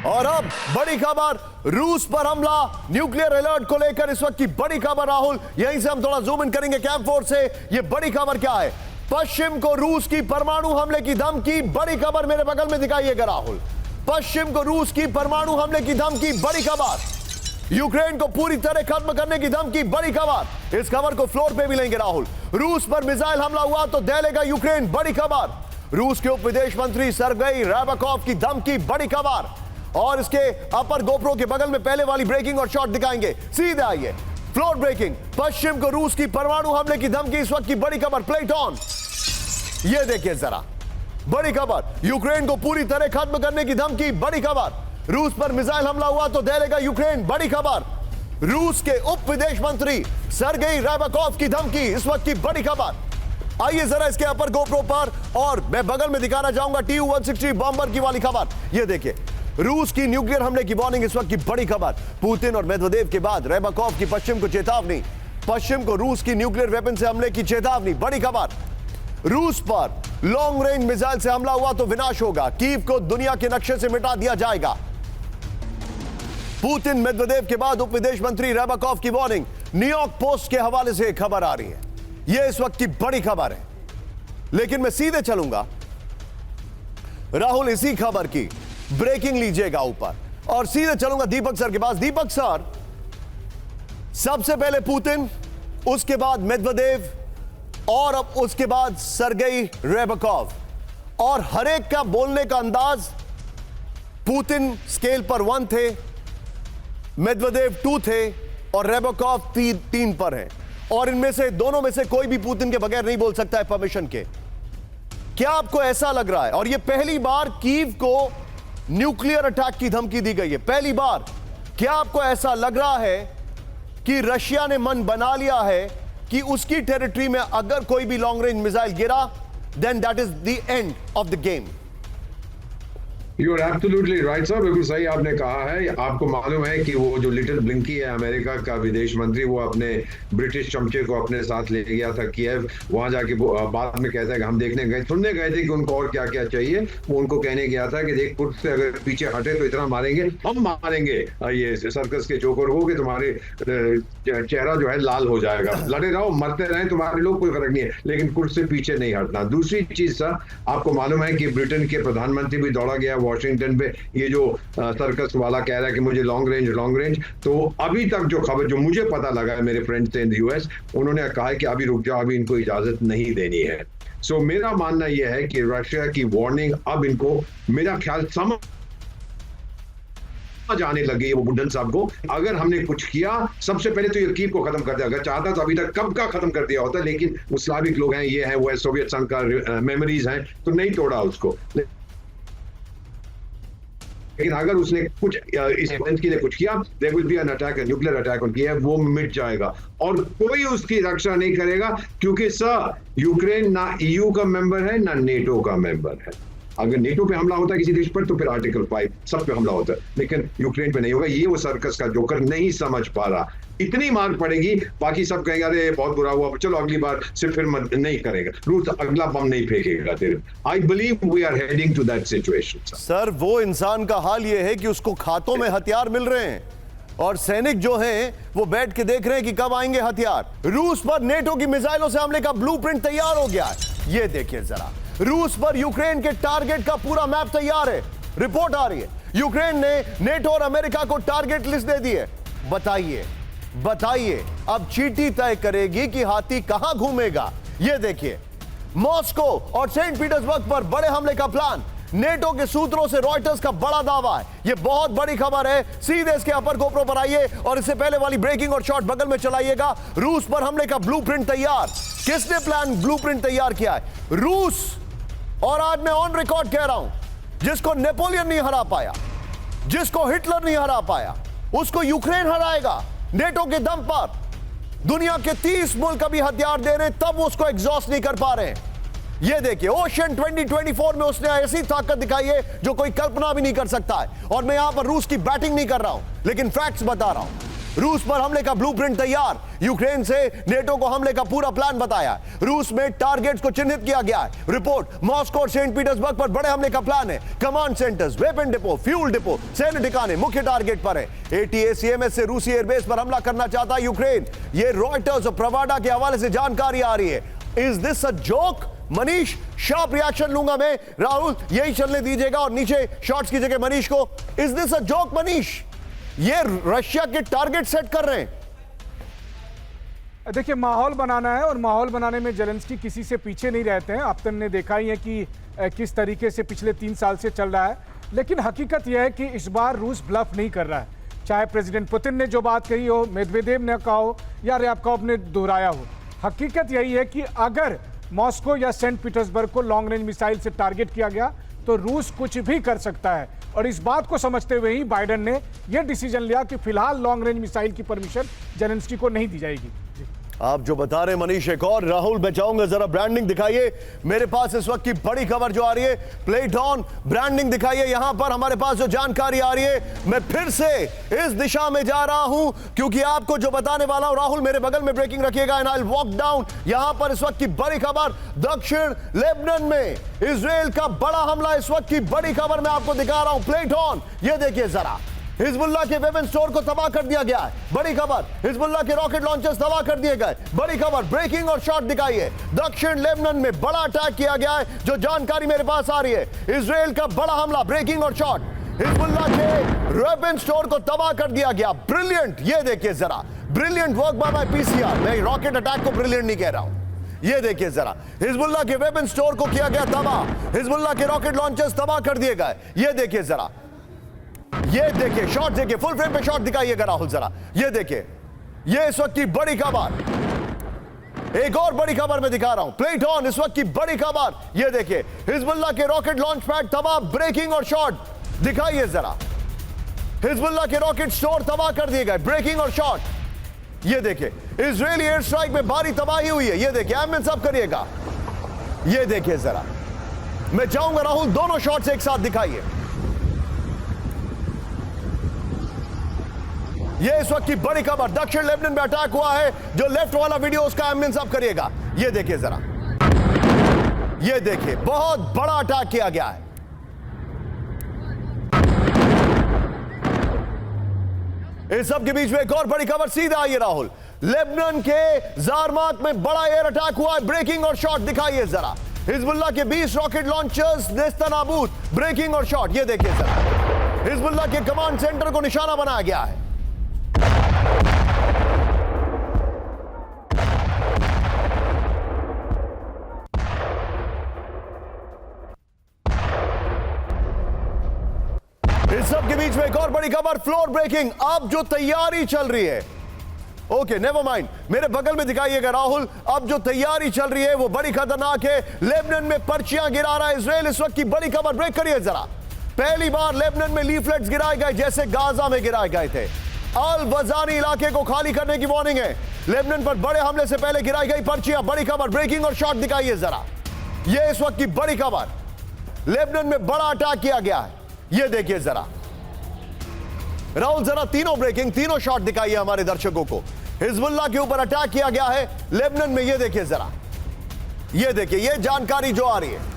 और अब बड़ी खबर, रूस पर हमला, न्यूक्लियर अलर्ट को लेकर इस वक्त की बड़ी खबर। राहुल, यहीं से हम थोड़ा जूम इन करेंगे कैंप फोर्स से। ये बड़ी खबर क्या है? पश्चिम को रूस की परमाणु हमले की धमकी। बड़ी खबर मेरे बगल में दिखाइएगा राहुल। पश्चिम को रूस की परमाणु हमले की धमकी। बड़ी खबर, यूक्रेन को पूरी तरह खत्म करने की धमकी। बड़ी खबर, इस खबर को फ्लोर पे भी लेंगे राहुल। रूस पर मिसाइल हमला हुआ तो दहलेगा यूक्रेन। बड़ी खबर, रूस के उप विदेश मंत्री सर्गेई रैबकोव की धमकी। बड़ी खबर, और इसके अपर गोप्रो के बगल में पहले वाली ब्रेकिंग और शॉट दिखाएंगे। सीधे आइए, फ्लोर ब्रेकिंग। पश्चिम को रूस की परमाणु हमले की धमकी, इस वक्त की बड़ी खबर। प्लेट ऑन, ये देखिए जरा, बड़ी खबर, यूक्रेन को पूरी तरह खत्म करने की धमकी। बड़ी खबर, रूस पर मिसाइल हमला हुआ तो दहलेगा यूक्रेन। बड़ी खबर, रूस के उप विदेश मंत्री सर्गेई रैबकोव की धमकी, इस वक्त की बड़ी खबर। आइए जरा इसके अपर गोप्रो पर, और मैं बगल में दिखाना चाहूंगा Tu-160 बॉम्बर की वाली खबर। ये देखिए, रूस की न्यूक्लियर हमले की वार्निंग, इस वक्त की बड़ी खबर। पुतिन और मेदवेदेव के बाद रैबकोव की पश्चिम को चेतावनी। पश्चिम को रूस की न्यूक्लियर वेपन से हमले की चेतावनी। बड़ी खबर, रूस पर लॉन्ग रेंज मिसाइल से हमला हुआ तो विनाश होगा, कीव को दुनिया के नक्शे से मिटा दिया जाएगा। पुतिन मेदवेदेव के बाद उप विदेश मंत्री रैबकोव की वार्निंग। न्यूयॉर्क पोस्ट के हवाले से एक खबर आ रही है, यह इस वक्त की बड़ी खबर है। लेकिन मैं सीधे चलूंगा राहुल, इसी खबर की ब्रेकिंग लीजिएगा ऊपर, और सीधे चलूंगा दीपक सर के पास। दीपक सर, सबसे पहले पुतिन, उसके बाद मेदवेदेव, और अब उसके बाद सर्गेई रैबकोव, और हर एक का बोलने का अंदाज, पुतिन स्केल पर 1 थे, मेदवेदेव 2 थे, और रैबकोव 3 पर है। और इनमें से दोनों में से कोई भी पुतिन के बगैर नहीं बोल सकता है परमिशन के। क्या आपको ऐसा लग रहा है, और यह पहली बार कीव को न्यूक्लियर अटैक की धमकी दी गई है, पहली बार, क्या आपको ऐसा लग रहा है कि रशिया ने मन बना लिया है कि उसकी टेरिटरी में अगर कोई भी लॉन्ग रेंज मिसाइल गिरा, then that is the end of the game? You are absolutely right sir, बिल्कुल सही आपने कहा है। आपको मालूम है कि वो जो लिटिल ब्लिंकी है, अमेरिका का विदेश मंत्री, वो अपने ब्रिटिश चमचे को अपने साथ ले गया था कीव। वहां जाके बाद में कहता है कि हम देखने गए, सुनने गए थे कि उनको और क्या क्या चाहिए। वो उनको कहने गया था कि देख, खुद से अगर पीछे हटे तो इतना मारेंगे, हम मारेंगे ये सर्कस के जोकर को, कि तुम्हारे चेहरा जो है लाल हो जाएगा। लड़े रहो, मरते रहे तुम्हारे लोग, कोई फर्क नहीं है, लेकिन कुछ से पीछे नहीं हटना। दूसरी चीज सर, आपको मालूम है कि ब्रिटेन के प्रधानमंत्री भी दौड़ा गया वॉशिंगटन पे। ये जो सर्कस वाला कह रहा है कि मुझे लॉन्ग रेंज, तो अभी तक जो खबर जो मुझे पता लगा है, मेरे फ्रेंड्स थे इन यूएस, उन्होंने कहा है कि अभी रुक जाओ, अभी इनको इजाजत नहीं देनी है। सो मेरा मानना यह है कि रशिया की वार्निंग अब इनको, मेरा ख्याल, समझ आने लगी है वो बुड्ढन साहब को। अगर हमने कुछ किया, सबसे पहले तो ये कीव को खत्म कर दिया। अगर चाहता तो अभी तक कब का खत्म कर दिया होता, लेकिन वो स्लाविक लोग हैं, ये है वो है, सोवियत संघ का मेमोरीज हैं, तो नहीं तोड़ा उसको। लेकिन अगर उसने कुछ इस इवेंट के लिए कुछ किया, there will be an attack, nuclear attack on Kyiv, वो मिट जाएगा और कोई उसकी रक्षा नहीं करेगा, क्योंकि सर यूक्रेन ना ईयू का मेंबर है ना नेटो का मेंबर है। अगर नेटो पे हमला होता है किसी देश पर तो फिर आर्टिकल 5 सब पे हमला होता है, लेकिन यूक्रेन पे नहीं होगा। ये वो सर्कस का जोकर नहीं समझ पा रहा। इतनी मार पड़ेगी, बाकी सब कहेंगे अरे बहुत बुरा हुआ, चलो अगली बार से फिर नहीं करेगा, रूस अगला बम नहीं फेंकेगा तेरे। I believe we are heading to that situation. Sir, वो इंसान का हाल ये है कि उसको खातों में हथियार मिल रहे हैं, और सैनिक जो हैं वो बैठ के देख रहे हैं कि कब आएंगे हथियार। रूस पर नेटो की मिसाइलों से हमले का ब्लूप्रिंट तैयार हो गया है। ये देखिए जरा, रूस पर यूक्रेन के टारगेट का पूरा मैप तैयार है। रिपोर्ट आ रही है, यूक्रेन ने नेटो और अमेरिका को टारगेट लिस्ट दे दी है। बताइए अब चींटी तय करेगी कि हाथी कहां घूमेगा। ये देखिए, मॉस्को और सेंट पीटर्सबर्ग पर बड़े हमले का प्लान। नेटो के सूत्रों से रॉयटर्स का बड़ा दावा है। यह बहुत बड़ी खबर है। सीधे इसके अपर गोप्रो पर आइए और इससे पहले वाली ब्रेकिंग और शॉट बगल में चलाइएगा। रूस पर हमले का ब्लूप्रिंट तैयार। किसने ब्लूप्रिंट तैयार किया है? रूस। और आज मैं ऑन रिकॉर्ड कह रहा हूं, जिसको नेपोलियन नहीं हरा पाया, जिसको हिटलर नहीं हरा पाया, उसको यूक्रेन हराएगा नेटो के दम पर। दुनिया के 30 मुल्क अभी हथियार दे रहे हैं, तब उसको एग्जॉस्ट नहीं कर पा रहे हैं। ये देखिए, ओशन 2024 में उसने ऐसी ताकत दिखाई है जो कोई कल्पना भी नहीं कर सकता है। और मैं यहां पर रूस की बैटिंग नहीं कर रहा हूं, लेकिन फैक्ट्स बता रहा हूं। रूस पर हमले का ब्लूप्रिंट तैयार, यूक्रेन से नेटो को हमले का पूरा प्लान बताया है। रूस में टारगेट्स को चिन्हित किया गया है। रिपोर्ट, मॉस्को और सेंट पीटर्सबर्ग पर बड़े हमले का प्लान है। Command centres, weapon depot, fuel depot, सैन्य ठिकाने मुख्य टारगेट पर है। ATACMS से रूसी एयरबेस पर हमला करना चाहता है यूक्रेन। ये रॉयटर्स और प्रवाडा के हवाले से जानकारी आ रही है। Is this a joke? Manish, sharp reaction लूंगा मैं। राहुल, यही चलने दीजिएगा और नीचे शॉट्स की जगह मनीष को। Is this a joke Manish? ये रशिया के टारगेट सेट कर रहे हैं। देखिए, माहौल बनाना है और माहौल बनाने में जेलेंस्की किसी से पीछे नहीं रहते हैं। आप ने देखा ही है कि किस तरीके से पिछले 3 साल से चल रहा है। लेकिन हकीकत यह है कि इस बार रूस ब्लफ नहीं कर रहा है। चाहे प्रेसिडेंट पुतिन ने जो बात कही हो, मेदवेदेव ने कहा हो या रयाबकॉव ने दोहराया हो, हकीकत यही है कि अगर मॉस्को या सेंट पीटर्सबर्ग को लॉन्ग रेंज मिसाइल से टारगेट किया गया तो रूस कुछ भी कर सकता है। और इस बात को समझते हुए ही बाइडेन ने यह डिसीजन लिया कि फिलहाल लॉन्ग रेंज मिसाइल की परमिशन जेलेंस्की को नहीं दी जाएगी। आप जो बता रहे हैं मनीष, एक और राहुल मैं चाहूंगा जरा ब्रांडिंग दिखाइए। मेरे पास इस वक्त की बड़ी खबर जो आ रही है, प्लेट ऑन, ब्रांडिंग दिखाइए। यहां पर हमारे पास जो जानकारी आ रही है, मैं फिर से इस दिशा में जा रहा हूं क्योंकि आपको जो बताने वाला हूं, राहुल मेरे बगल में ब्रेकिंग रखिएगा and I will walk down. यहां पर इस वक्त की बड़ी खबर, दक्षिण लेबनान में इजराइल का बड़ा हमला। इस वक्त की बड़ी खबर मैं आपको दिखा रहा हूं, प्लेट ऑन। ये देखिए जरा, हिजबुल्लाह के वेपन स्टोर को तबाह कर दिया गया है। बड़ी खबर, हिजबुल्लाह के रॉकेट लॉन्चर्स तबाह कर दिए गए। बड़ी खबर, ब्रेकिंग और शॉट दिखाइए। दक्षिण लेबनान में बड़ा अटैक किया गया है, जो जानकारी मेरे पास आ रही है। इजराइल का बड़ा हमला, ब्रेकिंग और शॉट। हिजबुल्लाह के वेपन स्टोर को तबाह कर दिया गया। ब्रिलियंट, ये देखिए जरा, brilliant work by my PCR। मैं रॉकेट अटैक को ब्रिलियंट नहीं कह रहा हूं। ये देखिए जरा, हिजबुल्लाह के वेपन स्टोर को किया गया तबाह। हिजबुल्लाह के रॉकेट लॉन्चर्स तबाह कर दिए गए। ये देखिए जरा, ये देखिए शॉट, देखिए फुल फ्रेम पे शॉट दिखाइएगा राहुल जरा। ये देखिए, ये इस वक्त की बड़ी खबर। एक और बड़ी खबर मैं दिखा रहा हूं, प्लेट ऑन, इस वक्त की बड़ी खबर। ये देखिए, हिजबुल्लाह के रॉकेट लॉन्च पैड तबाह, ब्रेकिंग और शॉट दिखाइए जरा। हिजबुल्लाह के रॉकेट स्टोर तबाह कर दिए गए, ब्रेकिंग और शॉट। ये देखिए, इजरायली एयर स्ट्राइक में भारी तबाही हुई है। ये देखिए, एमएन सब करिएगा। ये देखिए जरा, मैं चाहूंगा राहुल दोनों शॉट्स एक साथ दिखाइए। ये इस वक्त की बड़ी खबर, दक्षिण लेबनान में अटैक हुआ है। जो लेफ्ट वाला वीडियो उसका एम्बियंस आप करिएगा। ये देखिए जरा, ये देखिए, बहुत बड़ा अटैक किया गया है। इस सब के बीच में एक और बड़ी खबर सीधा आइए राहुल। लेबनान के जारमात में बड़ा एयर अटैक हुआ है, ब्रेकिंग और शॉट दिखाइए जरा। हिजबुल्लाह के 20 रॉकेट लॉन्चर्स नेस्तनाबूद, ब्रेकिंग और शॉट। ये देखिए जरा, हिजबुल्लाह के कमांड सेंटर को निशाना बनाया गया है। इस सब के बीच में एक और बड़ी खबर, फ्लोर ब्रेकिंग। अब जो तैयारी चल रही है, ओके नेवर माइंड, मेरे बगल में दिखाइएगा राहुल। अब जो तैयारी चल रही है वो बड़ी खतरनाक है। लेबनान में पर्चियां गिरा रहा है इजराइल। इस वक्त की बड़ी खबर, ब्रेक करिए जरा। पहली बार लेबनान में लीफलेट्स गिराए गए जैसे गाजा में गिराए गए थे। अल वजानी इलाके को खाली करने की वार्निंग है। लेबनान पर बड़े हमले से पहले गिराई गई पर्चियां, बड़ी खबर, ब्रेकिंग और शॉट दिखाइए जरा। यह इस वक्त की बड़ी खबर, लेबनान में बड़ा अटैक किया गया है। यह देखिए जरा राहुल, जरा तीनों ब्रेकिंग, तीनों शॉट दिखाइए हमारे दर्शकों को। हिजबुल्लाह के ऊपर अटैक किया गया है लेबनान में। यह देखिए जरा, यह देखिए, यह जानकारी जो आ रही है।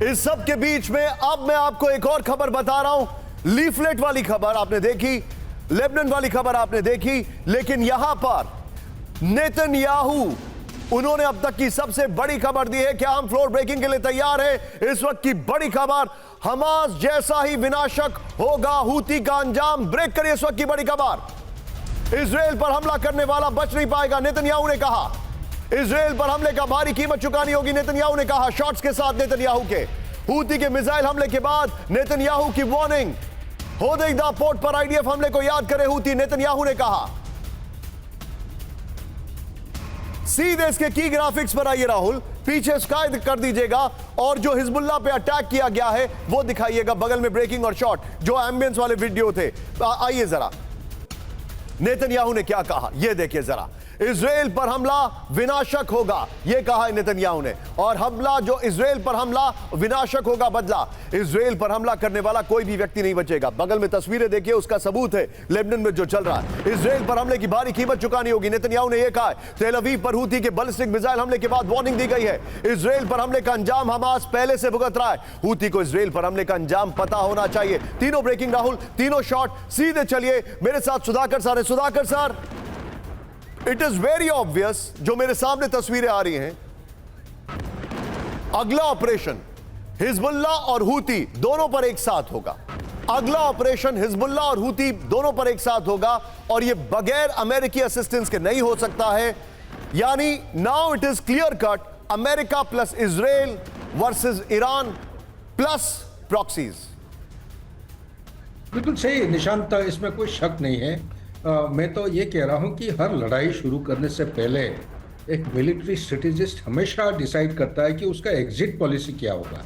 इस सब के बीच में अब मैं आपको एक और खबर बता रहा हूं। लीफलेट वाली खबर आपने देखी, लेबनान वाली खबर आपने देखी, लेकिन यहां पर नेतन्याहू, उन्होंने अब तक की सबसे बड़ी खबर दी है। क्या हम फ्लोर ब्रेकिंग के लिए तैयार हैं? इस वक्त की बड़ी खबर, हमास जैसा ही विनाशक होगा हूती का अंजाम। ब्रेक करिए इस वक्त की बड़ी खबर। इजराइल पर हमला करने वाला बच नहीं पाएगा, नेतन्याहू ने कहा। इजराइल पर हमले का भारी कीमत चुकानी होगी, नेतन्याहू ने कहा। शॉट्स के साथ नेतन्याहू के, हूती के मिसाइल हमले के बाद नेतन्याहू की वार्निंग। होदेइदा पोर्ट पर आईडीएफ हमले को याद करे हूती, नेतन्याहू ने कहा। सीधे इसके की ग्राफिक्स पर आइए राहुल, पीछे स्काई कर दीजिएगा और जो हिजबुल्लाह पे अटैक किया गया है वो दिखाइएगा, बगल में ब्रेकिंग और शॉट जो एम्बियंस वाले वीडियो थे। आइए जरा, नेतन्याहू ने क्या कहा ये देखिए जरा। इजराइल पर हमला विनाशक होगा, यह कहा है नेतन्याहू ने। और हमला जो इजराइल पर हमला विनाशक होगा बदला। इजराइल पर हमला करने वाला कोई भी व्यक्ति नहीं बचेगा। बगल में तस्वीरें देखिए, उसका सबूत है लेबनान में जो चल रहा है। इजराइल पर हमले की भारी कीमत चुकानी होगी, नेतन्याहू ने यह कहा है। तेल अवीव पर हूती के बैलिस्टिक मिसाइल हमले के बाद वार्निंग दी गई है। इजराइल पर हमले का अंजाम हमास पहले से भुगत रहा है। हूती को इजराइल पर हमले का अंजाम पता होना चाहिए। तीनों ब्रेकिंग राहुल, तीनों शॉट। सीधे चलिए मेरे साथ सुधाकर सर है। Sudhakar sir, it is very obvious, जो मेरे सामने तस्वीरें आ रही हैं, अगला ऑपरेशन हिजबुल्लाह और हूती दोनों पर एक साथ होगा। अगला ऑपरेशन हिजबुल्लाह और हूती दोनों पर एक साथ होगा और यह बगैर अमेरिकी असिस्टेंस के नहीं हो सकता है। यानी now it is clear cut, America plus Israel versus Iran plus proxies. बिल्कुल सही निशांत, इसमें कोई शक नहीं है। मैं तो ये कह रहा हूं कि हर लड़ाई शुरू करने से पहले एक मिलिट्री स्ट्रेटेजिस्ट हमेशा डिसाइड करता है कि उसका एग्जिट पॉलिसी क्या होगा।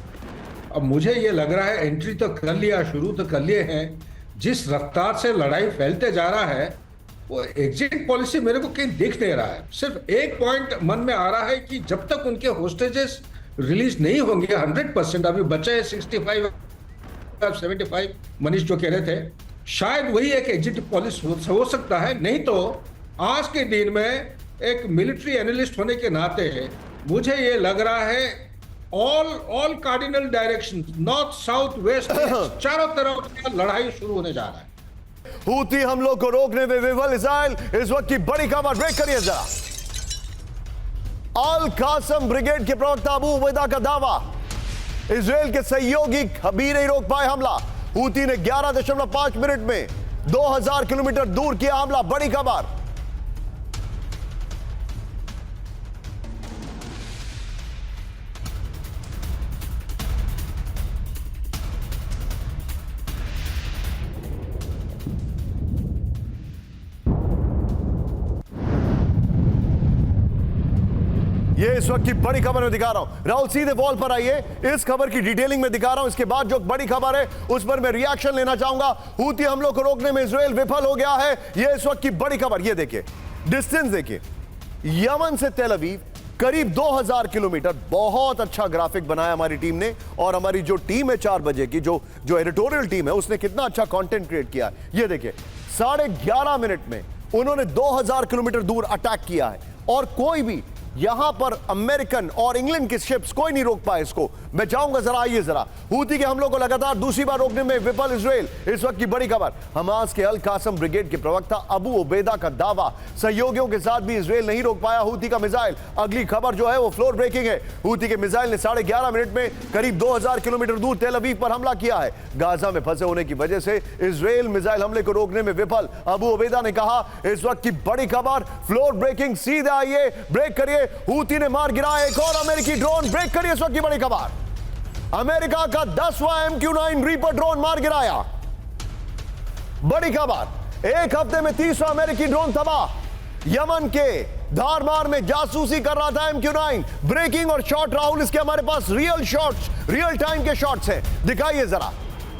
अब मुझे ये लग रहा है एंट्री तो कर लिया, शुरू तो कर लिए हैं, जिस रफ्तार से लड़ाई फैलते जा रहा है वो एग्जिट पॉलिसी मेरे को कहीं दिख नहीं रहा है। सिर्फ एक पॉइंट मन में आ रहा है कि जब तक उनके होस्टेजेस रिलीज नहीं होंगे 100%, अभी बचे हैं 65 75, मनीष जो कह रहे थे, शायद वही एक एग्जिट पॉलिसी हो सकता है। नहीं तो आज के दिन में एक मिलिट्री एनालिस्ट होने के नाते मुझे ये लग रहा है all cardinal direction, north south west, चारों तरफ लड़ाई शुरू होने जा रहा है। हूती हमलों को रोकने में विफल इजराइल, इस वक्त की बड़ी खबर। ब्रेक करिए जरा। अल कासम ब्रिगेड के प्रवक्ता अबू उबैदा का दावा, इजराइल के सहयोगी कभी नहीं रोक पाए हमला। हूती ने 11.5 मिनट में 2000 किलोमीटर दूर किया हमला। बड़ी खबर। ये इस वक्त की बड़ी खबर मैं दिखा रहा हूं। राहुल सीधे वॉल पर आइए, इस खबर की डिटेलिंग में दिखा रहा हूं। इसके बाद जो बड़ी खबर है उस पर मैं रिएक्शन लेना चाहूंगा। हूती हमलों को रोकने में इजराइल विफल हो गया है, ये इस वक्त की बड़ी खबर। ये देखिए डिस्टेंस, देखिए यमन से तेल अवीव करीब 2000 किलोमीटर। बहुत अच्छा ग्राफिक बनाया हमारी टीम ने, और हमारी जो टीम है 4 बजे की, जो एडिटोरियल टीम है, उसने कितना अच्छा कंटेंट क्रिएट किया है। ये देखिए 11.5 मिनट में उन्होंने 2000 किलोमीटर दूर अटैक किया है और कोई भी यहां पर अमेरिकन और इंग्लैंड के शिप्स कोई नहीं रोक पाए इसको। मैं चाहूंगा जरा आइए जरा। हूती के हमलों को लगातार दूसरी बार रोकने में विफल इजराइल, इस वक्त की बड़ी खबर। हमास के अल कासम ब्रिगेड के प्रवक्ता अबू उबैदा का दावा, सहयोगियों के साथ भी इजराइल नहीं रोक पाया हूती का मिसाइल। अगली खबर जो है वो फ्लोर ब्रेकिंग है। हूती के मिसाइल ने 11.5 मिनट में करीब 2000 किलोमीटर दूर तेल अवीव पर हमला किया है। गाजा में फंसे होने की वजह से इजराइल मिसाइल हमले को रोकने में विफल। अबू उबैदा ने कहा इस वक्त की बड़ी खबर, फ्लोर ब्रेकिंग। सीधे आइए, ब्रेक करिए। हूती ने मार गिराया एक और अमेरिकी ड्रोन। ब्रेक करिए, इस वक्त की बड़ी खबर। अमेरिका का 10वां MQ-9 रीपर ड्रोन मार गिराया। बड़ी खबर, एक हफ्ते में 30वां अमेरिकी ड्रोन तबाह। यमन के धारमार में जासूसी कर रहा था MQ-9। ब्रेकिंग और शॉट राहुल, इसके हमारे पास रियल शॉट्स, रियल टाइम के शॉट्स हैं, दिखाइए जरा।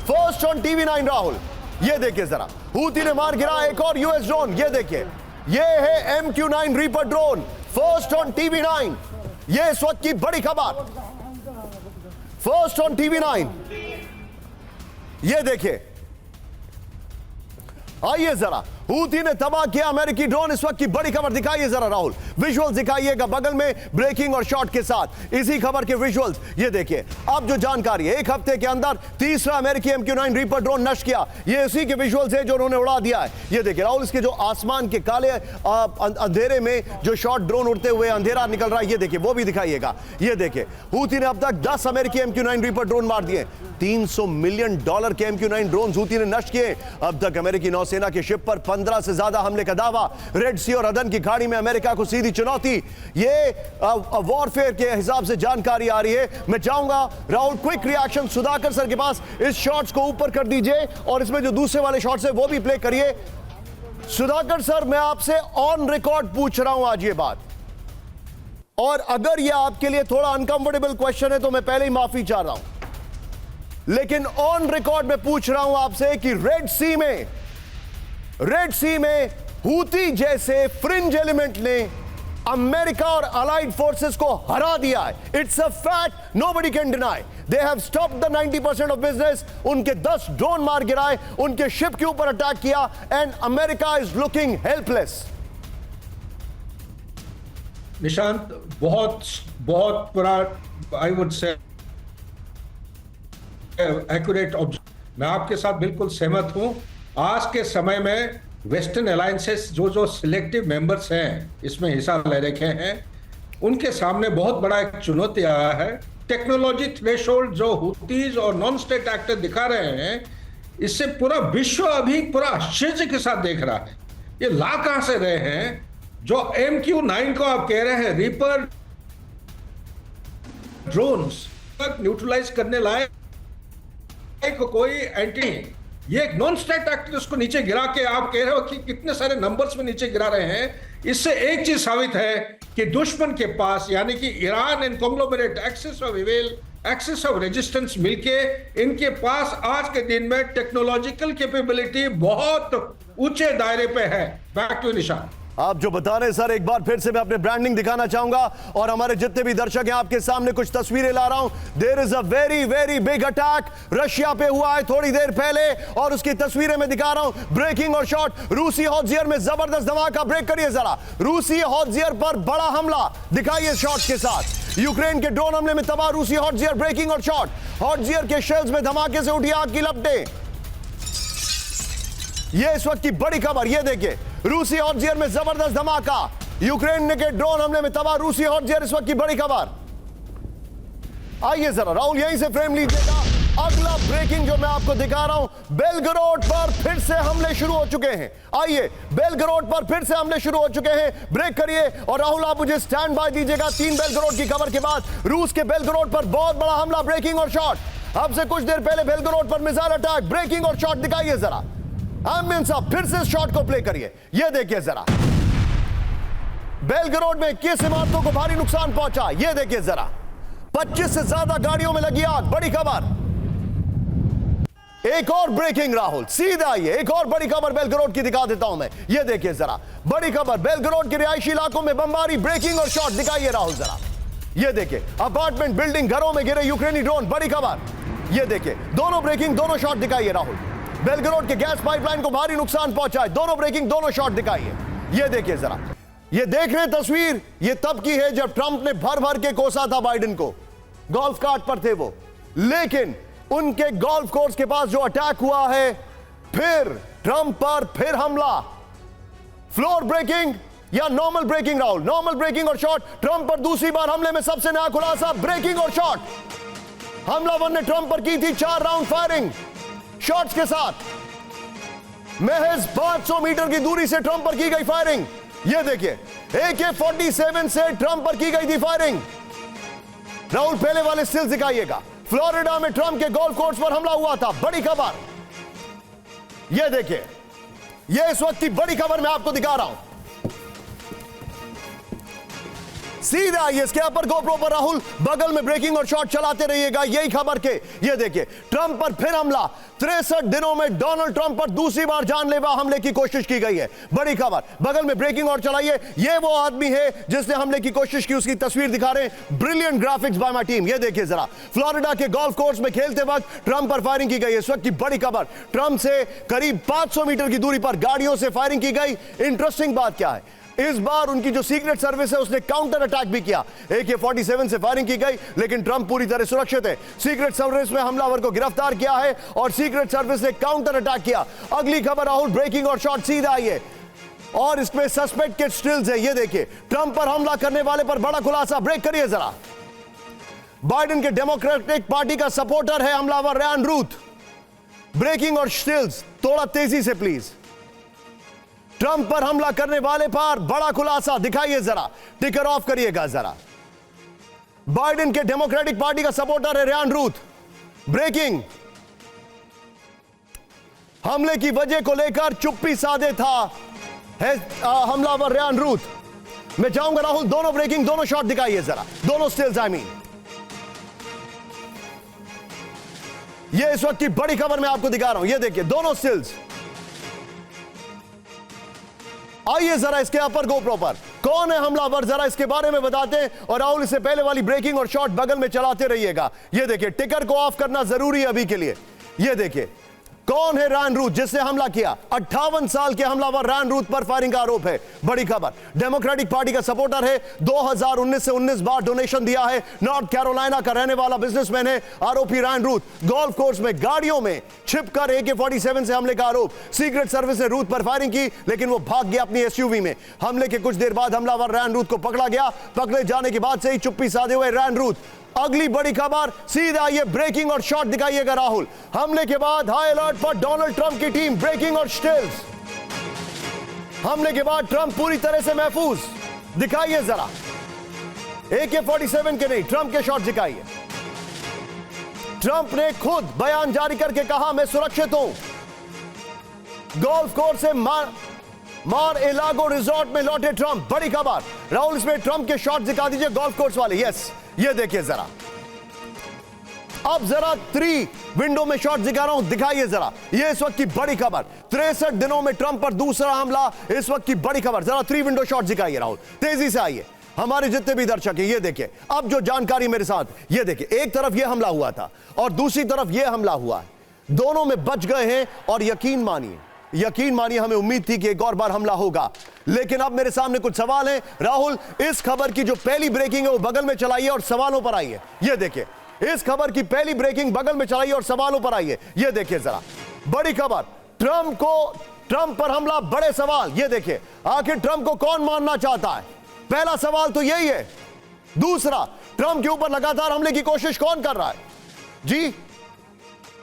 फर्स्ट ऑन TV9 राहुल, ये देखिए जरा। हूती ने मार गिराया एक और US ड्रोन। ये देखिए, ये है MQ-9 reaper drone, first on TV9। ये इस वक्त की बड़ी खबर, फर्स्ट ऑन TV9। ये देखिए, आइए जरा। हूती ने तबाह किया अमेरिकी ड्रोन, इस वक्त की बड़ी खबर। दिखाइए जरा राहुल, विजुअल्स दिखाइएगा बगल में ब्रेकिंग और शॉट के साथ। इसी खबर के विजुअल्स ये देखिए। अब जो जानकारी है, एक हफ्ते के अंदर 30वां अमेरिकी MQ-9 रीपर ड्रोन नष्ट किया। ये उसी के विजुअल्स है जो उन्होंने उड़ा दिया है। ये देखिए राहुल, इसके जो आसमान के काले अंधेरे में जो शॉट ड्रोन उड़ते हुए अंधेरा निकल रहा है, ये देखिए, वो भी दिखाइएगा। ये देखिए, हूती ने अब तक 10 अमेरिकी MQ-9 रीपर ड्रोन मार दिए। $300 मिलियन के MQ-9 ड्रोन हूती ने नष्ट किए। अब तक अमेरिकी नौसेना के शिप पर 15 से ज्यादा हमले का दावा, रेड सी और अदन की खाड़ी में अमेरिका को सीधी चुनौती। ये वॉरफेयर के हिसाब से जानकारी आ रही है। मैं चाहूंगा Rahul quick reaction Sudhakar sir के पास। इस शॉट्स को ऊपर कर दीजिए और इसमें जो दूसरे वाले शॉट्स है वो भी प्ले करिए। सुधाकर सर, मैं आपसे ऑन रिकॉर्ड पूछ रहा हूं आज ये बात, और अगर यह आपके लिए थोड़ा अनकंफर्टेबल क्वेश्चन है तो मैं पहले ही माफी चाह रहा हूं, लेकिन ऑन रिकॉर्ड में पूछ रहा हूं आपसे कि रेड सी में हूती जैसे फ्रिंज एलिमेंट ने अमेरिका और अलाइड फोर्सेस को हरा दिया है। It's a fact, nobody can deny. They have stopped the 90% of business. उनके 10 ड्रोन मार गिराए, उनके शिप के ऊपर अटैक किया, and America is looking helpless. Nishant, बहुत बहुत पूरा I would say accurate observe. मैं आपके साथ बिल्कुल सहमत हूं। आज के समय में वेस्टर्न अलायंसेस जो सिलेक्टिव मेंबर्स हैं, इसमें हिस्सा ले रखे हैं, उनके सामने बहुत बड़ा एक चुनौती आया है। टेक्नोलॉजी थ्रेशोल्ड जो हुतीज और नॉन स्टेट एक्टर दिखा रहे हैं, इससे पूरा विश्व अभी पूरा आश्चर्य के साथ देख रहा है। ये ला कहां से रहे हैं? जो MQ-9 को आप कह रहे हैं रीपर ड्रोन्स तक न्यूट्रलाइज करने लायक कोई एंटी, ये एक नॉन स्टेट एक्टर उसको नीचे गिरा के आप कह रहे हो कि कितने सारे नंबर्स में नीचे गिरा रहे हैं। इससे एक चीज साबित है कि दुश्मन के पास, यानी कि Iran and conglomerate, axis of evil, axis of resistance मिलके इनके पास आज के दिन में टेक्नोलॉजिकल कैपेबिलिटी बहुत ऊंचे दायरे पे है। बैक टू निशान। आप जो बता रहे हैं सर, एक बार फिर से मैं अपने ब्रांडिंग दिखाना चाहूंगा और हमारे जितने भी दर्शक हैं आपके सामने कुछ तस्वीरें ला रहा हूं। There is a very very big attack Russia पे हुआ है थोड़ी देर पहले, और उसकी तस्वीरें मैं दिखा रहा हूं। ब्रेकिंग और शॉट, रूसी हॉटजियर में जबरदस्त धमाका। ब्रेक करिए जरा, रूसी हॉटजियर पर बड़ा हमला दिखाइए शॉट के साथ। यूक्रेन के ड्रोन हमले में तबाह रूसी हॉटजियर। ब्रेकिंग और शॉट, हॉटजियर के शेल्स में धमाके से उठी आग की लपटें। ये इस वक्त की बड़ी खबर, ये देखिए, रूसी हॉटजियर में जबरदस्त धमाका। यूक्रेन के ड्रोन हमले में तबाह रूसी हॉटजियर, इस वक्त की बड़ी खबर। आइए जरा राहुल यहीं से फ्रेम लीजिएगा। अगला ब्रेकिंग जो मैं आपको दिखा रहा हूं, बेलगरोड पर फिर से हमले शुरू हो चुके हैं। आइए, बेलगरोड पर फिर से हमले शुरू हो चुके हैं। ब्रेक करिए और राहुल आप मुझे स्टैंड बाय दीजिएगा। 3 बेलगरोड की खबर के बाद रूस के बेलगरोड पर बहुत बड़ा हमला। ब्रेकिंग और शॉट, अब से कुछ देर पहले बेलगरोड पर मिसाइल अटैक। ब्रेकिंग और शॉट दिखाइए जरा। आमिन साहब फिर से शॉट को प्ले करिए, यह देखिए जरा। बेलगरोड में 21 इमारतों को भारी नुकसान पहुंचा, यह देखिए जरा। 25 से ज्यादा गाड़ियों में लगी आग। बड़ी खबर, एक और ब्रेकिंग राहुल, सीधा आइए, एक और बड़ी खबर बेलगरोड की दिखा देता हूं मैं। यह देखिए जरा, बड़ी खबर, बेलगरोड के रिहायशी इलाकों में बमबारी। ब्रेकिंग और शॉट दिखाइए राहुल जरा। यह देखिए, अपार्टमेंट बिल्डिंग, घरों में गिरे यूक्रेनी ड्रोन। बड़ी खबर, यह देखिए, दोनों ब्रेकिंग, दोनों शॉट दिखाइए राहुल। बेलगरोड के गैस पाइपलाइन को भारी नुकसान पहुंचा है। दोनों ब्रेकिंग, दोनों शॉट दिखाइए। यह देखिए जरा, यह देख रहे हैं तस्वीर, यह तब की है जब ट्रंप ने भर भर के कोसा था बाइडेन को। गोल्फ कार्ट पर थे वो, लेकिन उनके गोल्फ कोर्स के पास जो अटैक हुआ है, फिर ट्रंप पर फिर हमला। फ्लोर ब्रेकिंग या normal breaking Rahul? Normal breaking और शॉट। ट्रंप पर दूसरी बार हमले में सबसे नया खुलासा, ब्रेकिंग और शॉट। हमलावर ने ट्रंप पर की थी 4 राउंड फायरिंग शॉट्स के साथ। महज 500 मीटर की दूरी से ट्रंप पर की गई फायरिंग। यह देखिए, AK-47 से ट्रंप पर की गई थी फायरिंग। राहुल पहले वाले स्टिल्स दिखाइएगा। फ्लोरिडा में ट्रंप के गोल्फ कोर्स पर हमला हुआ था। बड़ी खबर, यह देखिए, यह इस वक्त की बड़ी खबर मैं आपको दिखा रहा हूं। सीधा आइए इसके अपर गोप्रो पर राहुल, बगल में ब्रेकिंग और शॉट चलाते रहिएगा यही खबर के। ये देखिए, ट्रंप पर फिर हमला। 63 दिनों में डोनाल्ड ट्रंप पर दूसरी बार जानलेवा हमले की कोशिश की गई है। बड़ी खबर, बगल में ब्रेकिंग और चलाइए। ये वो आदमी है जिसने हमले की कोशिश की, उसकी तस्वीर दिखा रहे हैं। Brilliant graphics by my team. ये देखिए जरा, फ्लोरिडा के गोल्फ कोर्स में खेलते वक्त ट्रंप पर फायरिंग की गई। इस वक्त की बड़ी खबर, ट्रंप से करीब 500 मीटर की दूरी पर गाड़ियों से फायरिंग की गई। इंटरेस्टिंग बात क्या है, इस बार उनकी जो सीक्रेट सर्विस है उसने काउंटर अटैक भी किया। AK-47 से फायरिंग की गई, लेकिन ट्रंप पूरी तरह सुरक्षित है। सीक्रेट सर्विस में हमलावर को गिरफ्तार किया है और सीक्रेट सर्विस ने काउंटर अटैक किया। अगली खबर राहुल, ब्रेकिंग और शॉट सीधा आइए, और इसमें सस्पेक्ट के स्टिल्स है। ये देखिए, ट्रंप पर हमला करने वाले पर बड़ा खुलासा। ब्रेक करिए जरा। बाइडेन के डेमोक्रेटिक पार्टी का सपोर्टर है हमलावर रयान रूथ। ब्रेकिंग और स्टिल्स, थोड़ा तेजी से प्लीज। ट्रंप पर हमला करने वाले पर बड़ा खुलासा, दिखाइए जरा, टिकर ऑफ करिएगा जरा। बाइडेन के डेमोक्रेटिक पार्टी का सपोर्टर है रेयान रूथ। ब्रेकिंग, हमले की वजह को लेकर चुप्पी साधे था हमलावर रेयान रूथ। मैं चाहूंगा राहुल दोनों ब्रेकिंग, दोनों शॉट दिखाइए जरा, दोनों स्टिल्स आई मीन। ये इस वक्त की बड़ी खबर मैं आपको दिखा रहा हूं, ये देखिए दोनों स्टिल्स। आइए जरा इसके अपर गोप्रो पर कौन है हमलावर, जरा इसके बारे में बताते हैं। और राहुल इससे पहले वाली ब्रेकिंग और शॉट बगल में चलाते रहिएगा। ये देखिए टिकर को ऑफ करना जरूरी है अभी के लिए। ये देखिए कौन है रेयान रूथ जिसने हमला किया। 58 साल के हमलावर रेयान रूथ पर फायरिंग का आरोप है। बड़ी खबर, डेमोक्रेटिक पार्टी का सपोर्टर है, 2019 से 19 बार डोनेशन दिया है, नॉर्थ कैरोलिना का रहने वाला बिजनेसमैन है आरोपी रेयान रूथ। गोल्फ कोर्स में गाड़ियों में छिपकर AK-47 से हमले का आरोप। सीक्रेट सर्विस ने रूथ पर फायरिंग की लेकिन वो भाग गया अपनी SUV में। हमले के कुछ देर बाद हमलावर रेयान रूथ को पकड़ा गया। पकड़े जाने के बाद से ही चुप्पी साधे हुए रेयान रूथ। अगली बड़ी खबर, सीधा ये ब्रेकिंग और शॉट दिखाइएगा राहुल। हमले के बाद हाई अलर्ट पर डोनाल्ड ट्रंप की टीम, ब्रेकिंग और स्टिल्स। हमले के बाद ट्रंप पूरी तरह से महफूज, दिखाइए जरा। AK-47 के नहीं, ट्रंप के शॉट दिखाइए। ट्रंप ने खुद बयान जारी करके कहा मैं सुरक्षित हूं। गोल्फ कोर्स से मार-ए-लागो रिजॉर्ट में लौटे ट्रंप। बड़ी खबर राहुल, इसमें ट्रंप के शॉट दिखा दीजिए गोल्फ कोर्स वाले। यस, ये देखिए जरा। अब जरा 3 विंडो में शॉट दिखा रहा हूं, दिखाइए जरा। ये इस वक्त की बड़ी खबर, 63 दिनों में ट्रंप पर दूसरा हमला, इस वक्त की बड़ी खबर। जरा 3 विंडो शॉट दिखाइए राहुल, तेजी से आइए। हमारे जितने भी दर्शक हैं ये देखिए, अब जो जानकारी मेरे साथ, ये देखिए एक तरफ ये हमला हुआ था और दूसरी तरफ ये हमला हुआ है। दोनों में बच गए हैं और यकीन मानिए हमें उम्मीद थी कि एक और बार हमला होगा। लेकिन अब मेरे सामने कुछ सवाल हैं राहुल। इस खबर की जो पहली ब्रेकिंग है वो बगल में चलाइए और सवालों पर आइए। ये देखिए इस खबर की पहली ब्रेकिंग बगल में चलाइए और सवालों पर आइए। ये देखिए जरा बड़ी खबर, ट्रंप पर हमला, बड़े सवाल। ये देखिए आखिर ट्रंप को कौन मारना चाहता है, पहला सवाल तो यही है। दूसरा, ट्रंप के ऊपर लगातार हमले की कोशिश कौन कर रहा है जी?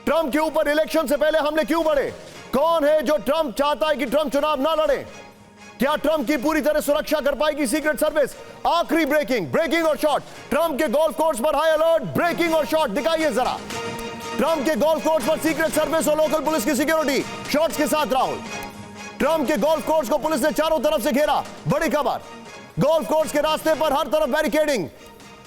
ट्रंप के ऊपर इलेक्शन से पहले हमले क्यों बढ़े? कौन है जो ट्रंप चाहता है कि ट्रंप चुनाव ना लड़े? क्या ट्रंप की पूरी तरह सुरक्षा कर पाएगी सीक्रेट सर्विस? आखिरी ब्रेकिंग और शॉट, ट्रंप के गोल्फ कोर्स पर हाई अलर्ट, ब्रेकिंग और शॉट दिखाइए जरा। ट्रंप के गोल्फ कोर्स पर सीक्रेट सर्विस और लोकल पुलिस की सिक्योरिटी शॉट्स के साथ राहुल। ट्रंप के गोल्फ कोर्स को पुलिस ने चारों तरफ से घेरा। बड़ी खबर, गोल्फ कोर्स के रास्ते पर हर तरफ बैरिकेडिंग,